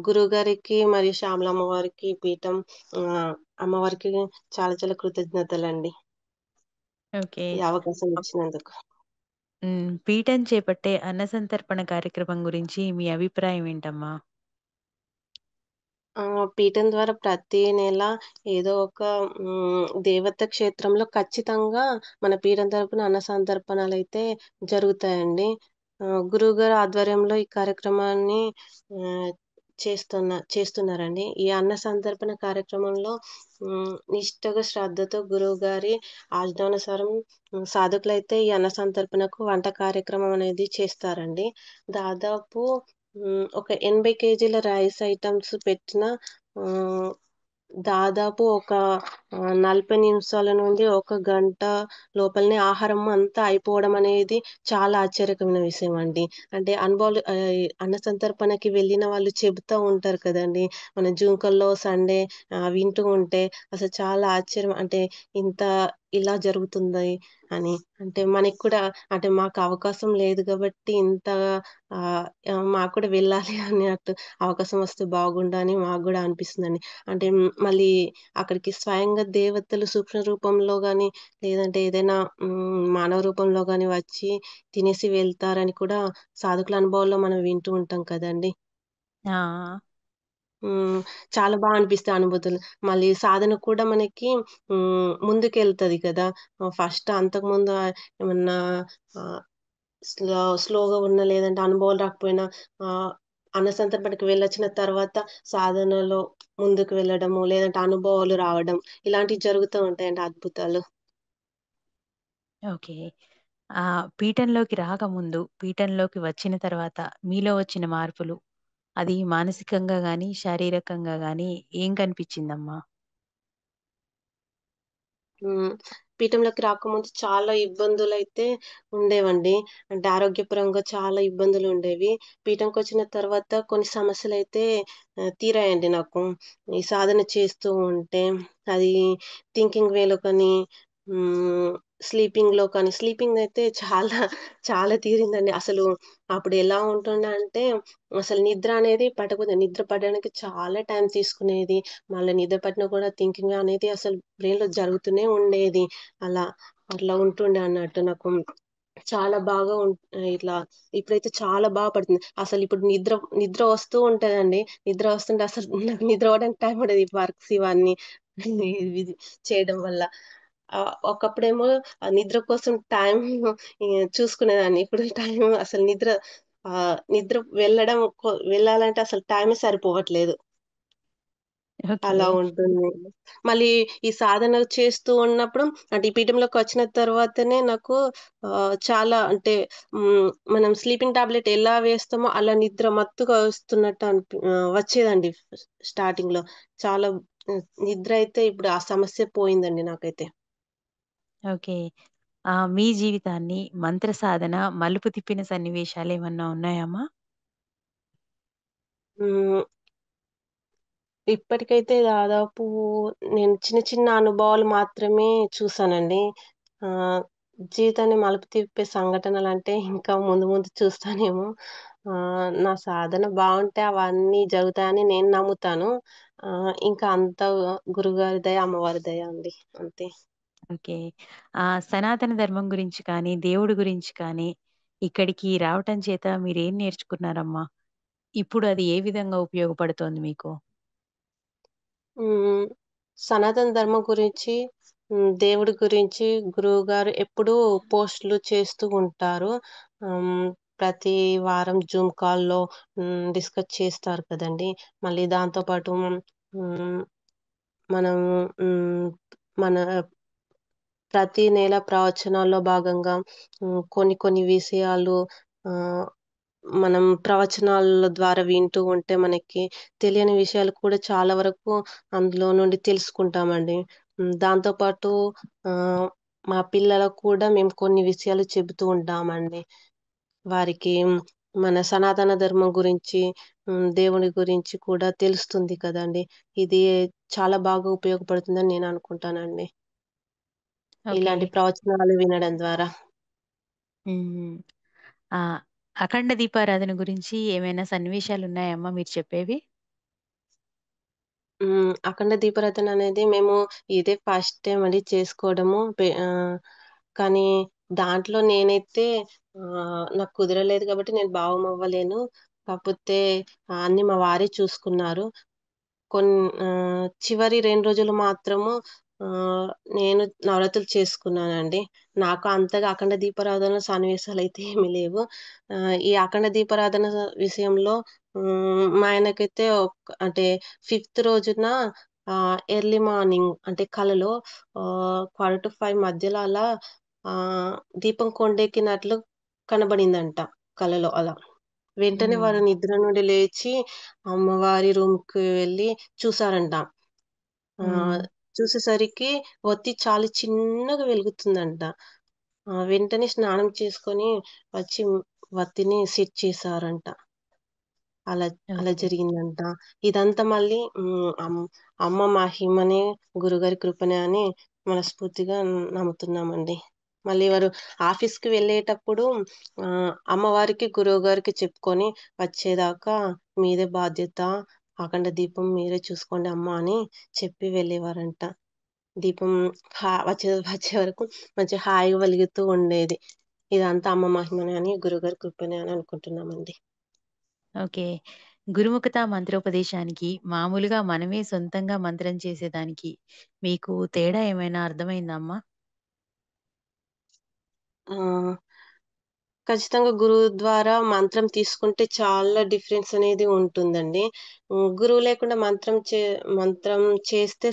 గురువుగారికి మరియు శ్యామలమ్మ వారికి పీఠం ఆహ్, అమ్మవారికి చాలా చాలా కృతజ్ఞతలండి. ఓకే. ఈ అవకాశం అప్ ఇచ్చినందుకు. పీఠం చేపట్టే అన్నసంతర్పణ కార్యక్రమం గురించి మీ అభిప్రాయం ఏంటమ్మా? పీఠం ద్వారా ప్రతి నెల ఏదో ఒక దేవత క్షేత్రంలో ఖచ్చితంగా మన పీఠం తరపున అన్న సంతర్పణలైతే జరుగుతాయండి. గురువుగారి ఆధ్వర్యంలో ఈ కార్యక్రమాన్ని ఆహ్, చేస్తున్నారండి. ఈ అన్న సంతర్పణ కార్యక్రమంలో నిష్టగా, శ్రద్ధతో గురువుగారి ఆజ్ఞానుసారం సాధకులైతే ఈ అన్న సంతర్పణకు వంట కార్యక్రమం అనేది చేస్తారండి. దాదాపు ఒక 80 కేజీల రైస్ ఐటెమ్స్ పెట్టిన ఆహ్, దాదాపు ఒక 40 నిమిషాల నుండి ఒక గంట లోపలనే ఆహారం అంతా అయిపోవడం అనేది చాలా ఆశ్చర్యకరమైన విషయం అండి. అంటే అన్న సంతర్పణకి వెళ్ళిన వాళ్ళు చెబుతా ఉంటారు కదండీ! మన జూంకల్లో సండే వింటూ ఉంటే అసలు చాలా ఆశ్చర్యం అంటే ఇంత ఇలా జరుగుతుంది అని. అంటే మనకి కూడా అంటే మాకు అవకాశం లేదు గాబట్టి ఇంతగా మాకు కూడా వెళ్ళాలి అన్నట్టు అవకాశం వస్తే బాగుండు అని మాకు గూడా అనిపిస్తుందండి. అంటే మళ్ళీ అక్కడికి స్వయంగా దేవతలు సూక్ష్మ రూపంలో గాని, లేదంటే ఏదైనా మానవ రూపంలో గాని వచ్చి తినేసి వెళ్తారని కూడా సాధకుల అనుభవాల్లో మనం వింటూ ఉంటాం కదండీ! ఆ! హ్మ్. చాలా అనిపిస్తాయి అనుభూతులు. మళ్ళీ సాధన కూడా మనకి ముందుకెళ్తది కదా! ఫస్ట్ అంతకుముందు ఏమన్నా ఆహ్, స్లోగా ఉన్న లేదంటే అనుభవం రాకపోయినా ఆహ్, అన్నసంతర్పణకి వెళ్ళొచ్చిన తర్వాత సాధనలో ముందుకు వెళ్ళడము, లేదంటే అనుభవాలు రావడం ఇలాంటివి జరుగుతూ ఉంటాయండి అద్భుతాలు. ఓకే. పీఠంలోకి రాకముందు, పీఠంలోకి వచ్చిన తర్వాత మీలో వచ్చిన మార్పులు, అది మానసికంగా గాని, శారీరకంగా గాని ఏం కనిపిచ్చిందమ్మా? హ్మ్. పీఠంలోకి రాకముందు చాలా ఇబ్బందులైతే ఉండేవండి. అంటే ఆరోగ్యపరంగా చాలా ఇబ్బందులుండేవి. పీఠంకొచ్చిన తర్వాత కొన్ని సమస్యలైతే తీరాయండి నాకు. ఈ సాధన చేస్తూ ఉంటే అది థింకింగ్ వేలో కానీ, హ్మ్. స్లీపింగ్ అయితే చాలా చాలా తీరిందండి. అసలు అప్పుడు ఎలా ఉంటుండే అంటే అసలు నిద్ర అనేది పట్టకపోతే నిద్ర పట్టడానికి చాలా టైం తీసుకునేది. మళ్ళా నిద్ర పట్టినా కూడా థింకింగ్ అనేది అసలు బ్రెయిన్‌లో జరుగుతూనే ఉండేది. అలా, అట్లా ఉంటుండే అన్నట్టు నాకు. చాలా బాగా ఇట్లా ఇప్పుడైతే చాలా పడుతుంది. అసలిప్పుడు నిద్ర నిద్ర వస్తూ ఉంటదండి. నిద్ర వస్తుంటే అసలు నాకు నిద్ర పోవడానికి టైం పడేది. ఈ వర్క్స్ ఇవన్నీ ఇది చేయడం వల్ల. ఒకప్పుడేమో నిద్ర కోసం టైం చూసుకునేదాన్ని. ఇప్పుడు టైం అసలు నిద్ర వెళ్ళాలంటే అసలు టైమే సరిపోవట్లేదు. ఓకే. అలా ఉంటుంది. మళ్ళీ ఈ సాధన చేస్తూ ఉన్నప్పుడు అంటే ఈ పీఠంలోకొచ్చిన తర్వాతనే నాకు చాలా అంటే మనం స్లీపింగ్ టాబ్లెట్ ఎలా వేస్తామో అలా నిద్ర మత్తుగా వస్తున్నట్టు వచ్చేదండి స్టార్టింగ్‌లో. చాలా నిద్ర అయితే ఇప్పుడు ఆ సమస్య పోయిందండి నాకైతే. ఓకే. మీ జీవితాన్ని మంత్ర సాధన మలుపు తిప్పిన సన్నివేశాలేమన్నా ఉన్నాయమ్మా? హ్మ్. ఇప్పటికైతే దాదాపు నేను చిన్న చిన్న అనుభవాలు మాత్రమే చూసానండి. ఆహ్, జీవితాన్ని మలుపు తిప్పే సంఘటనలంటే ఇంకా ముందు ముందు చూస్తానేమో. నా సాధన బావుంటే అవన్నీ జరుగుతాయని నేను నమ్ముతాను. ఇంకా అంతా గురువుగారి దయ, అమ్మవారి దయ అండి. అంతే. ఓకే. సనాతన ధర్మం గురించి కానీ, దేవుడి గురించి కానీ, ఇక్కడికి రావటం చేత మీరేం నేర్చుకున్నారమ్మా? ఇప్పుడు అది ఏ విధంగా ఉపయోగపడుతోంది మీకు? హ్మ్. సనాతన ధర్మం గురించి, దేవుడి గురించి గురువుగారు ఎప్పుడూ పోస్ట్‌లు చేస్తూ ఉంటారు. హ్మ్. ప్రతి వారం జూమ్ కాల్‌లో డిస్కస్ చేస్తారు కదండీ! మళ్ళీ దాంతో పాటు హ్మ్. మనం హ్మ్. మన ప్రతి నెల ప్రవచనాల్లో భాగంగా కొన్ని కొన్ని విషయాలు ఆహ్, మనం ప్రవచనాల ద్వారా వింటూ ఉంటే మనకి తెలియని విషయాలు కూడా చాలా వరకు అందులో నుండి తెలుసుకుంటామండి. దాంతో పాటు ఆహ్, మా పిల్లలకు కూడా మేము కొన్ని విషయాలు చెబుతూ ఉంటామండి. వారికి మన సనాతన ధర్మం గురించి, దేవుని గురించి కూడా తెలుస్తుంది కదండీ! ఇది చాలా బాగా ఉపయోగపడుతుందని నేను అనుకుంటానండి. ఓకే. ఇలాంటి ప్రవచనాలు వినడం ద్వారా. హ్మ్. ఆ! అఖండ దీపారాధన గురించి ఏమైనా సన్నివేశాలున్నాయమ్మా మీరు చెప్పేవి? అఖండ దీపారాధన అనేది మేము ఇదే ఫస్ట్ టైమ్ అండి చేసుకోవడము. కానీ దాంట్లో నేనైతే నాకు కుదరలేదు కాబట్టి నేను భాగమవ్వలేను. కాకపోతే అన్నీ మా వారే చూసుకున్నారు. కొన్ చివరి 2 రోజులు మాత్రము ఆహ్, నేను నవరాత్రులు చేసుకున్నానండి. నాకు అంతగా అఖండ దీపారాధన సన్నివేశాలైతే ఏమి లేవు. ఈ అఖండ దీపారాధన విషయంలో మా ఆయనకైతే అంటే ఫిఫ్త్ రోజున ఎర్లీ మార్నింగ్ అంటే కలలో 4-5 మధ్యలో అలా దీపం కొండెక్కినట్లు కనబడిందంట కలలో అలా. వెంటనే హ్మ్. వారు నిద్ర నుండి లేచి అమ్మవారి రూమ్‌కి వెళ్లి చూసారంట. హ్మ్. ఆహ్, చూసేసరికి ఒత్తి చాలా చిన్నగా వెలుగుతుందంట. వెంటనే స్నానం చేసుకొని వచ్చి వత్తిని సెట్ చేశారంట. అలా అలా ఓకే. జరిగిందంట. ఇదంతా మళ్ళీ అమ్మ మహిమనే, గురుగారి కృపనే అని మనస్ఫూర్తిగా నమ్ముతున్నామండి. మళ్ళీ వారు ఆఫీస్‌కి వెళ్ళేటప్పుడు అమ్మవారికి, గురువుగారికి చెప్పుకొని వచ్చేదాకా మీదే బాధ్యత, అఖండ దీపం మీరే చూసుకోండి అమ్మ అని చెప్పి వెళ్ళేవారంట. దీపం వచ్చే వచ్చే వరకు మంచిగా హాయిగా వెలుగుతూ ఉండేది. ఇదంతా అమ్మ మహిమనే అని, గురువుగారి కృపనే అని అనుకుంటున్నామండి. ఓకే. గురుముఖత మంత్రోపదేశానికి, మామూలుగా మనమే సొంతంగా మంత్రం చేసేదానికి మీకు తేడా ఏమైనా అర్థమైందా అమ్మా? ఆ! ఖచ్చితంగా గురువు ద్వారా మంత్రం తీసుకుంటే చాలా డిఫరెన్స్ అనేది ఉంటుందండి. గురువు లేకుండా మంత్రం చేస్తే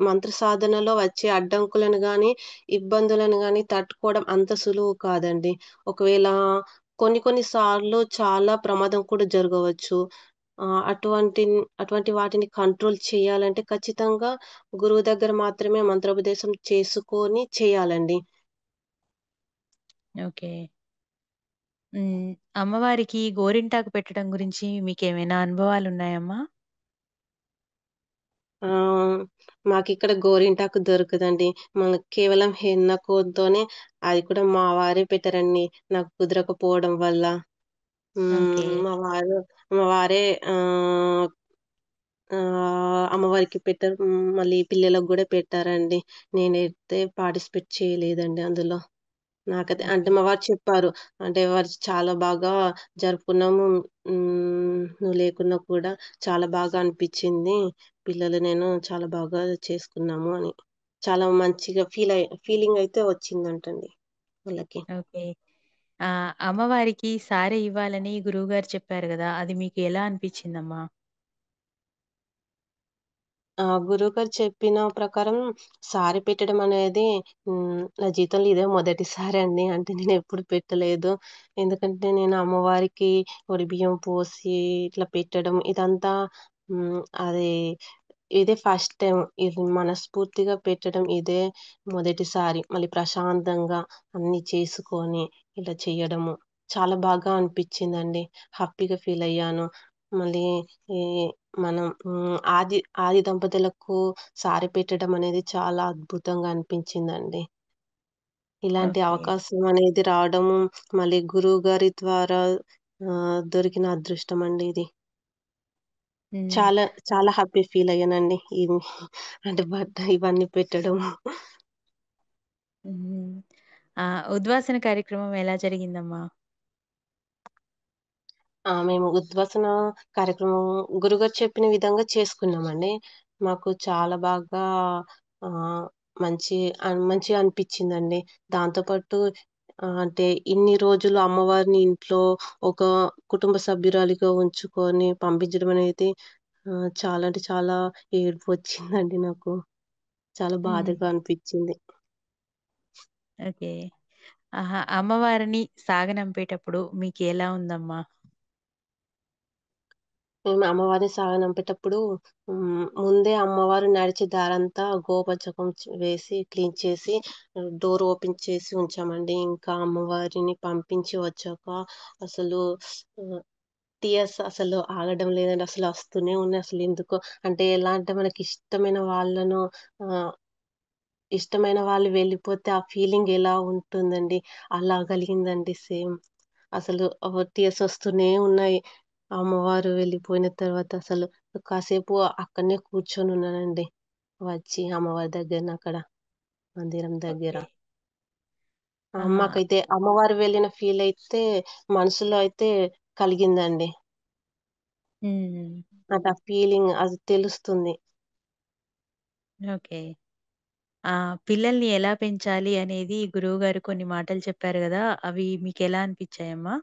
మంత్ర సాధనలో వచ్చే అడ్డంకులను గానీ, ఇబ్బందులను గానీ తట్టుకోవడం అంత సులువు కాదండి. ఒకవేళ కొన్ని కొన్ని సార్లు చాలా ప్రమాదం కూడా జరగవచ్చు. ఆహ్, అటువంటి అటువంటి వాటిని కంట్రోల్ చేయాలంటే ఖచ్చితంగా గురువు దగ్గర మాత్రమే మంత్రోపదేశం చేసుకొని చేయాలండి. ఓకే. హ్మ్. అమ్మవారికి గోరింటాకు పెట్టడం గురించి మీకేమైనా అనుభవాలున్నాయమ్మా? ఆ! మాకిక్కడ గోరింటాకు దొరకదండి. మనకు కేవలం హెన్నకోతోనే అది కూడా మా వారే పెట్టారండి. నాకు కుదరకపోవడం వల్ల. ఓకే. మా వారే అమ్మవారికి పెట్టారు. మళ్ళీ పిల్లలకు గూడా పెట్టారండి. నేనైతే పార్టిసిపేట్ చేయలేదండి అందులో. నాకైతే అంటే ఓకే. మా వారు చెప్పారు. అంటే వారు చాలా బాగా జరుపుకున్నాము. నువ్వు లేకున్నా కూడా చాలా బాగా అనిపిచ్చింది. పిల్లలు నేను చాలా బాగా చేసుకున్నాము అని. చాలా మంచిగా ఫీలింగయితే వచ్చిందంటండి వాళ్ళకి. ఓకే. అమ్మవారికి సారె ఇవ్వాలని గురువుగారు చెప్పారు గదా! అది మీకు ఎలా అనిపిచ్చిందమ్మా? గురువుగారు చెప్పిన ప్రకారం సారీ పెట్టడం అనేది నా జీవితంలో ఇదే మొదటిసారి అండి. అంటే నేనెప్పుడు పెట్టలేదు. ఎందుకంటే నేను అమ్మవారికి ఒడిబియ్యం పోసి ఇట్లా పెట్టడం ఇదంతా అది ఇదే ఫస్ట్ టైమ్. ఇది మనస్ఫూర్తిగా పెట్టడం ఇదే మొదటిసారి. మళ్ళీ ప్రశాంతంగా అన్నీ చేసుకొని ఇలా చేయడము చాలా బాగా అనిపిచ్చిందండి. హ్యాపీగా ఫీలయ్యాను. మళ్ళీ ఈ మనం ఆది దంపతులకు సారీ పెట్టడం అనేది చాలా అద్భుతంగా అనిపించిందండి. ఇలాంటి ఓకే. అవకాశం అనేది రావడము, మళ్ళీ గురువుగారి ద్వారా దొరికిన అదృష్టమండి ఇది. హ్మ్. చాలా, చాలా హ్యాపీ ఫీల్ అయ్యానండి. అంటే ఇవన్నీ పెట్టడం. హ్మ్. ఉద్వాసన కార్యక్రమం ఎలా జరిగిందమ్మా? మేము ఉద్వాసన కార్యక్రమం గురుగారు చెప్పిన విధంగా చేసుకున్నామండి. మాకు చాలా బాగా ఆహ్, మంచిగా అనిపిచ్చిందండి. దాంతో పాటు అంటే ఇన్ని రోజులు అమ్మవారిని ఇంట్లో ఒక కుటుంబ సభ్యురాలిగా ఉంచుకొని పంపించడం అనేది చాలా అంటే చాలా ఏడుపొచ్చిందండి నాకు. చాలా హ్మ్. బాధగా అనిపిచ్చింది. ఓకే. ఆహా! అమ్మవారిని సాగనంపేటప్పుడు మీకెలా ఉందమ్మా? మేము అమ్మవారిని సాగనంపేటప్పుడు ముందే అమ్మవారు నడిచే దారంతా గోమచకం వేసి క్లీన్ చేసి డోర్ ఓపెన్ చేసి ఉంచామండి. ఇంకా అమ్మవారిని పంపించి వచ్చాక అసలు ఆహ్, టీయర్స్ అసలు ఆగడం లేదండి. అసలు వస్తూనే ఉన్నాయి. అసలెందుకో అంటే ఎలా అంటే ఆహ్, ఇష్టమైన వాళ్ళు వెళ్ళిపోతే ఆ ఫీలింగ్ ఎలా ఉంటుందండి. అలా కలిగిందండి సేమ్. అసలు టీయర్స్ వస్తూనే ఉన్నాయి. అమ్మవారు వెళ్ళిపోయిన తర్వాత అసలు కాసేపు అక్కడనే కూర్చొనున్నానండి. వచ్చి అమ్మవారి దగ్గరనక్కడ మందిరం దగ్గర. ఓకే. ఆహా! మాకైతే అమ్మవారు వెళ్ళిన ఫీలయితే మనసులో అయితే కలిగిందండి. హ్మ్. నాకు ఆ ఫీలింగ్ అది తెలుస్తుంది. ఓకే. పిల్లల్ని ఎలా పెంచాలి అనేది గురువుగారు కొన్ని మాటలు చెప్పారు గదా! అవి మీకెలా అనిపిచ్చాయమ్మా?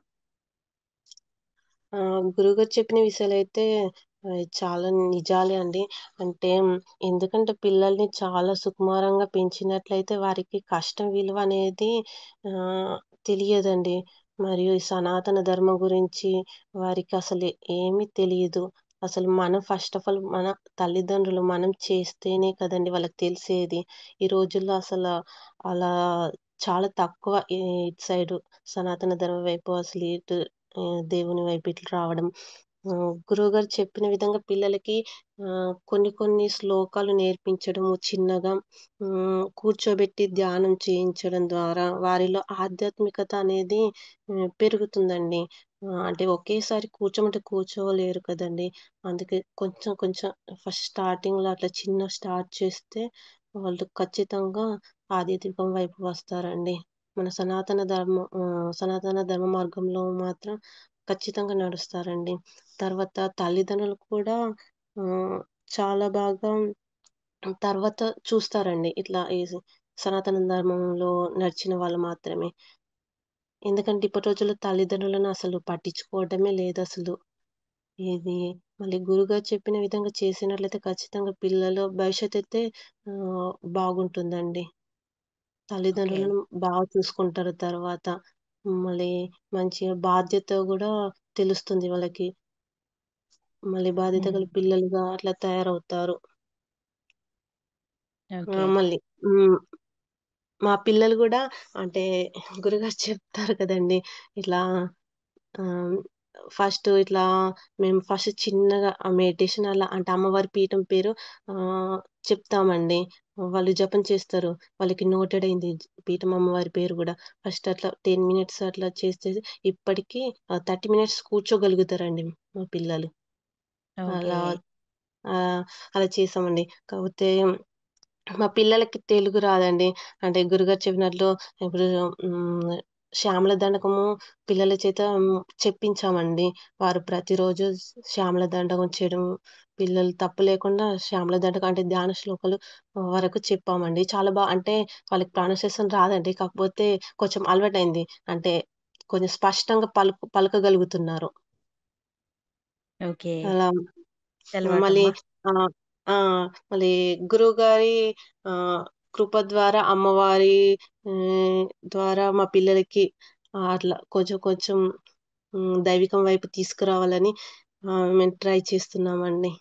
గురువుగారు చెప్పిన విషయాలైతే చాలా నిజాలే అండి. అంటే ఎందుకంటే పిల్లల్ని చాలా సుకుమారంగా పెంచినట్లయితే వారికి కష్టం విలువ అనేది ఆహ్, తెలియదండి. మరియు ఈ సనాతన ధర్మం గురించి వారికసలు ఏమీ తెలీదు. అసలు మనం ఫస్ట్ ఆఫ్ ఆల్ మన తల్లిదండ్రులు మనం చేస్తేనే కదండీ వాళ్ళకి తెలిసేది. ఈ రోజుల్లో అలా చాలా తక్కువ ఇటు సైడు సనాతన ధర్మం వైపు అసలు దేవుని వైపు ఇట్లా రావడం. గురువుగారు చెప్పిన విధంగా పిల్లలకి కొన్ని కొన్ని శ్లోకాలు నేర్పించడము చిన్నగా కూర్చోబెట్టి ధ్యానం చేయించడం ద్వారా వారిలో ఆధ్యాత్మికత అనేది పెరుగుతుందండి. అంటే ఒకేసారి కూర్చోమంటే కూర్చోలేరు కదండీ! అందుకే కొంచెం కొంచెం ఫస్ట్ స్టార్టింగ్‌లో అట్లా చిన్న స్టార్ట్ చేస్తే వాళ్ళు ఖచ్చితంగా ఆధ్యాత్మికం వైపు వస్తారండి. మన సనాతన ధర్మ మార్గంలో మాత్రం ఖచ్చితంగా నడుస్తారండి. తర్వాత తల్లిదండ్రులు కూడా ఆహ్, చాలా బాగా తర్వాత చూస్తారండి. ఇట్లా సనాతన ధర్మంలో నడిచిన వాళ్ళు మాత్రమే. ఎందుకంటే ఇప్పటి రోజుల్లో తల్లిదండ్రులను అసలు పట్టించుకోవడమే లేదసలు. ఇది మళ్ళీ గురువుగారు చెప్పిన విధంగా చేసినట్లయితే ఖచ్చితంగా పిల్లల భవిష్యత్తయితే బాగుంటుందండి. ఓకే. తల్లిదండ్రులను బాగా చూసుకుంటారు తర్వాత. మళ్ళీ మంచిగా బాధ్యత గూడా తెలుస్తుంది వాళ్ళకి. మళ్ళీ బాధ్యత హ్మ్. గల పిల్లలుగా అట్లా తయారవుతారు. ఓకే. మళ్ళీ హ్మ్. మా పిల్లలు గూడా అంటే గురువుగారు చెప్తారు కదండీ! ఇట్లా ఆహ్, మేము ఫస్ట్ చిన్నగా మెడిటేషన్ అలా అంటే అమ్మవారి పీఠం పేరు ఆహ్, చెప్తామండి. వాళ్ళు జపం చేస్తారు. వాళ్ళకి నోటెడ్ అయింది పీఠం అమ్మవారి పేరు గూడా. ఫస్ట్ అట్లా 10 మినిట్స్ అట్లా చేసేసి ఇప్పటికి 30 మినిట్స్ కూర్చోగలుగుతారండి మా పిల్లలు. ఓకే. అలా అలా చేసామండి. కాకపోతే మా పిల్లలకి తెలుగు రాదండి. అంటే గురుగారు చెప్పినట్లు ఇప్పుడు హ్మ్. శ్యామల దండకము పిల్లల చేత చెప్పించామండి. వారు ప్రతిరోజు శ్యామల దండకం చేయడం, పిల్లలు తప్పు లేకుండా శ్యామల దండకం అంటే ధ్యాన శ్లోకాలు వరకు చెప్పామండి. చాలా అంటే వాళ్ళకి ప్రొనౌన్సియేషన్ రాదండి. కాకపోతే కొంచెం అలవాటయింది. అంటే కొంచెం స్పష్టంగా పలకగలుగుతున్నారు. ఓకే. అలా మళ్ళీ తెలవాటమ్మా. ఆహ్, ఆ! మళ్ళీ గురువుగారి ఆహ్, కృప ద్వారా అమ్మవారి హ్మ్, ద్వారా మా పిల్లలకి అట్లా కొంచెం కొంచెం దైవికం వైపు తీసుకురావాలని మేము ట్రై చేస్తున్నామండి.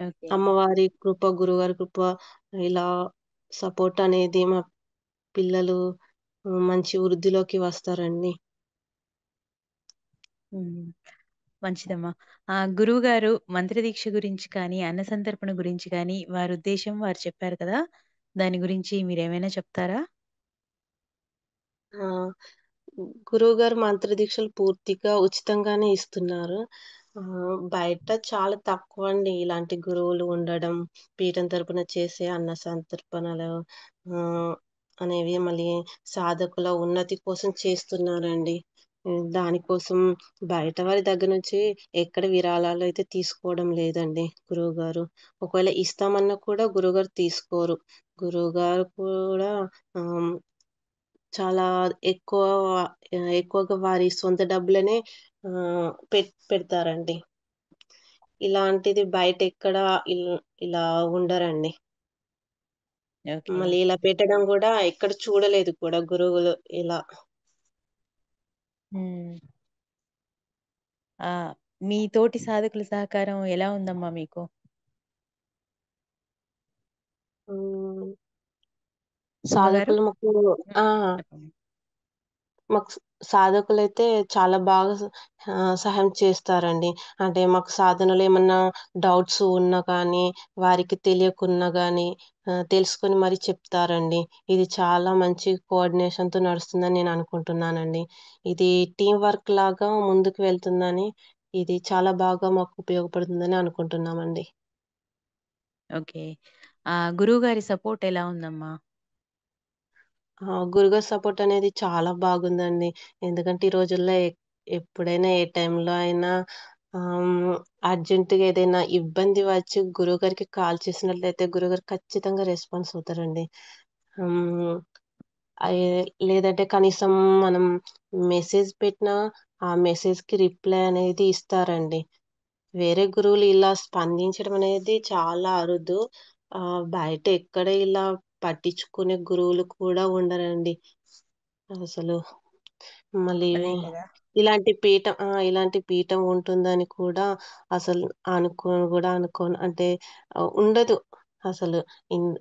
ఓకే. అమ్మవారి కృప, గురువుగారి కృప ఇలా సపోర్ట్ అనేది మా పిల్లలు మంచి వృద్ధిలోకి వస్తారండి. హ్మ్. మంచిదమ్మా. గురువుగారు మంత్రదీక్ష గురించి కానీ, అన్న సంతర్పణ గురించి కానీ, వారి ఉద్దేశ్యం వారు చెప్పారు కదా! దాని గురించి మీరేమైనా చెప్తారా? ఆ! గురువుగారు మంత్రదీక్షలు పూర్తిగా ఉచితంగానే ఇస్తున్నారు. బయట చాలా తక్కువండి ఇలాంటి గురువులు ఉండడం, పీఠం తరపున చేసే అన్న సంతర్పణలు ఆహ్, అనేవి మళ్ళీ సాధకుల ఉన్నతి కోసం చేస్తున్నారండి. దానికోసం బయట వారి దగ్గర నుంచి ఎక్కడ విరాళాలయితే తీసుకోవడం లేదండి గురువుగారు. ఒకవేళ ఇస్తామన్నా కూడా గురువుగారు తీసుకోరు. గురువుగారు కూడా ఆహ్ చాలా ఎక్కువగా వారి సొంత డబ్బులనే పెడతారండి. ఇలాంటిది బయటెక్కడ ఇల్ ఇలా ఉండరండి. ఓకే. మళ్ళీ ఇలా పెట్టడం గూడా ఎక్కడ చూడలేదు కూడా గురువులు ఇలా. హ్మ్. ఆ! మీ తోటి సాధకుల సహకారం ఎలా ఉందమ్మా మీకు? హ్మ్. అమ్మగారు? సాధకులు మాకు హ్మ్. ఆ! చెప్పండి. మాకు సాధకులైతే చాలా బాగా సహాయం చేస్తారండి. అంటే మాకు సాధనలో ఏమన్నా డౌట్స్ ఉన్నా కానీ, వారికి తెలియకున్నా గానీ తెలుసుకొని మరి చెప్తారండి. ఇది చాలా మంచి కోఆర్డినేషన్‌తో నడుస్తుందని నేను అనుకుంటున్నానండి. ఇది టీమ్ వర్క్ లాగా ముందుకు వెళ్తుందని, ఇది చాలా బాగా మాకు ఉపయోగపడుతుందని అనుకుంటున్నామండి. ఓకే. గురువుగారి సపోర్ట్ ఎలా ఉందమ్మా? గురుగారి సపోర్ట్ అనేది చాలా బాగుందండి. ఎందుకంటే ఈ రోజుల్లో ఎప్పుడైనా ఏ టైంలో అయినా అర్జెంట్‌గా ఏదైనా ఇబ్బంది వచ్చి గురువుగారికి కాల్ చేసినట్లయితే గురువుగారు ఖచ్చితంగా రెస్పాన్స్ అవుతారండి. హ్మ్. లేదంటే కనీసం మనం మెసేజ్ పెట్టినా ఆ మెసేజ్‌కి రిప్లై అనేది ఇస్తారండి. వేరే గురువులు ఇలా స్పందించడం అనేది చాలా అరుదు. బయట ఎక్కడ ఇలా పట్టించుకునే గురువులు కూడా ఉండరండి అసలు. మళ్ళీ అదే కదా! ఇలాంటి పీఠం ఉంటుందని కూడా అసలు అనుకోను. అంటే ఉండదు అసలు.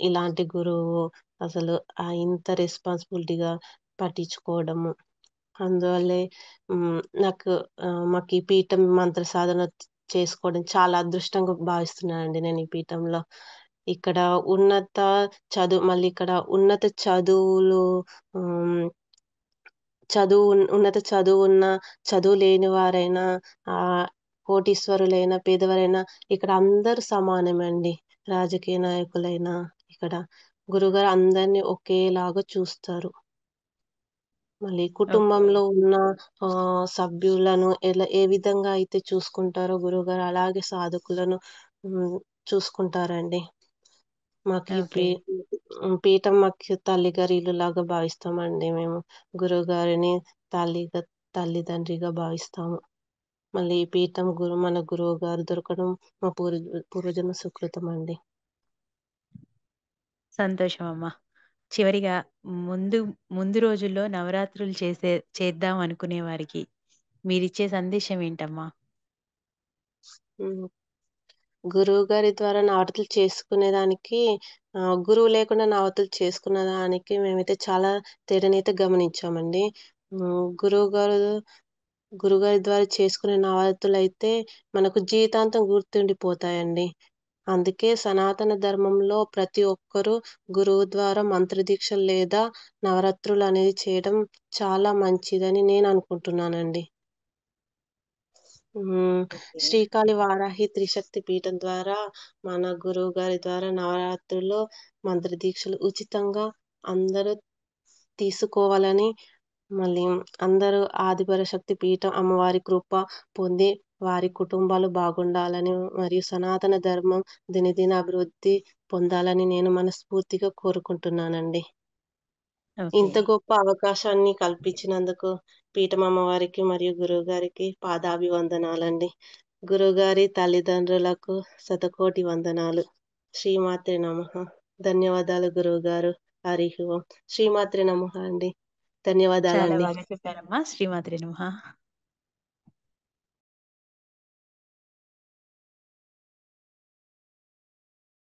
ఇలాంటి గురువు అసలు ఇంత రెస్పాన్సిబిలిటీగా పట్టించుకోవడము. అందువల్లే నాకు మాకీ పీఠం మంత్ర సాధన చేసుకోవడం చాలా అదృష్టంగా భావిస్తున్నానండి నేను ఈ పీఠంలో. ఇక్కడ ఉన్నత మళ్ళీ ఇక్కడ ఉన్నత చదువులు హ్మ్. ఉన్నత చదువున్న, చదువు లేని వారైనా, ఆహ్, కోటీశ్వరులైనా, పేదవారైనా ఇక్కడ అందరూ సమానమండి. రాజకీయ నాయకులైనా ఇక్కడ గురువుగారు అందరిని ఒకేలాగా చూస్తారు. మళ్ళీ ఓకే. కుటుంబంలో ఉన్న సభ్యులను ఏ విధంగా అయితే చూసుకుంటారో గురువుగారు అలాగే సాధకులను హ్మ్, చూసుకుంటారండి. మాకీ ఓకే. పీఠం మాకు తల్లిగారి ఇల్లులాగా భావిస్తామండి మేము. గురువుగారిని తల్లిగా తల్లిదండ్రిగా భావిస్తాము. మళ్ళీ ఈ పీఠం మన గురువుగారు దొరకడం మా పూర్వజన్మ సుకృతమండి. సంతోషం అమ్మా. చివరిగా ముందు ముందు రోజుల్లో నవరాత్రులు చేద్దాం అనుకునే వారికి మీరిచ్చే సందేశం ఏంటమ్మా? హ్మ్. గురువుగారి ద్వారా నవరాత్రులు చేసుకునేదానికి గురువు లేకుండా నవరాత్రులు చేసుకునేదానికి మేమైతే చాలా తేడానైతే గమనించామండి. హ్మ్. గురువుగారి ద్వారా చేసుకునే నవరాత్రులైతే మనకు జీవితాంతం గుర్తుండిపోతాయండి. అందుకే సనాతన ధర్మంలో ప్రతి ఒక్కరూ గురువు ద్వారా మంత్రదీక్షలు లేదా నవరాత్రులనేది చేయడం చాలా మంచిదని నేననుకుంటున్నానండి. హ్మ్. ఓకే. శ్రీకాళి వారాహి త్రిశక్తి పీఠం ద్వారా మన గురువుగారి ద్వారా నవరాత్రుల్లో మంత్రదీక్షలు ఉచితంగా అందరూ తీసుకోవాలని, మళ్ళీ అందరూ ఆదిపరాశక్తి పీఠం అమ్మవారి కృప పొంది వారి కుటుంబాలు బాగుండాలని, మరియు సనాతన ధర్మం దినదిన అభివృద్ధి పొందాలని నేను మనస్ఫూర్తిగా కోరుకుంటున్నానండి. ఓకే. ఇంత గొప్ప అవకాశాన్ని కల్పించినందుకు పీఠం అమ్మవారికి మరియు గురువుగారికి పాదాభివందనాలండి. గురువుగారి తల్లిదండ్రులకు శతకోటి వందనాలు. శ్రీమాత్రే నమః. ధన్యవాదాలు గురువుగారు. హరిః ఓం. శ్రీమాత్రే నమః అండి. చాలా ధన్యవాదాలండి. బాగా చెప్పారమ్మా. శ్రీమాత్రే నమః.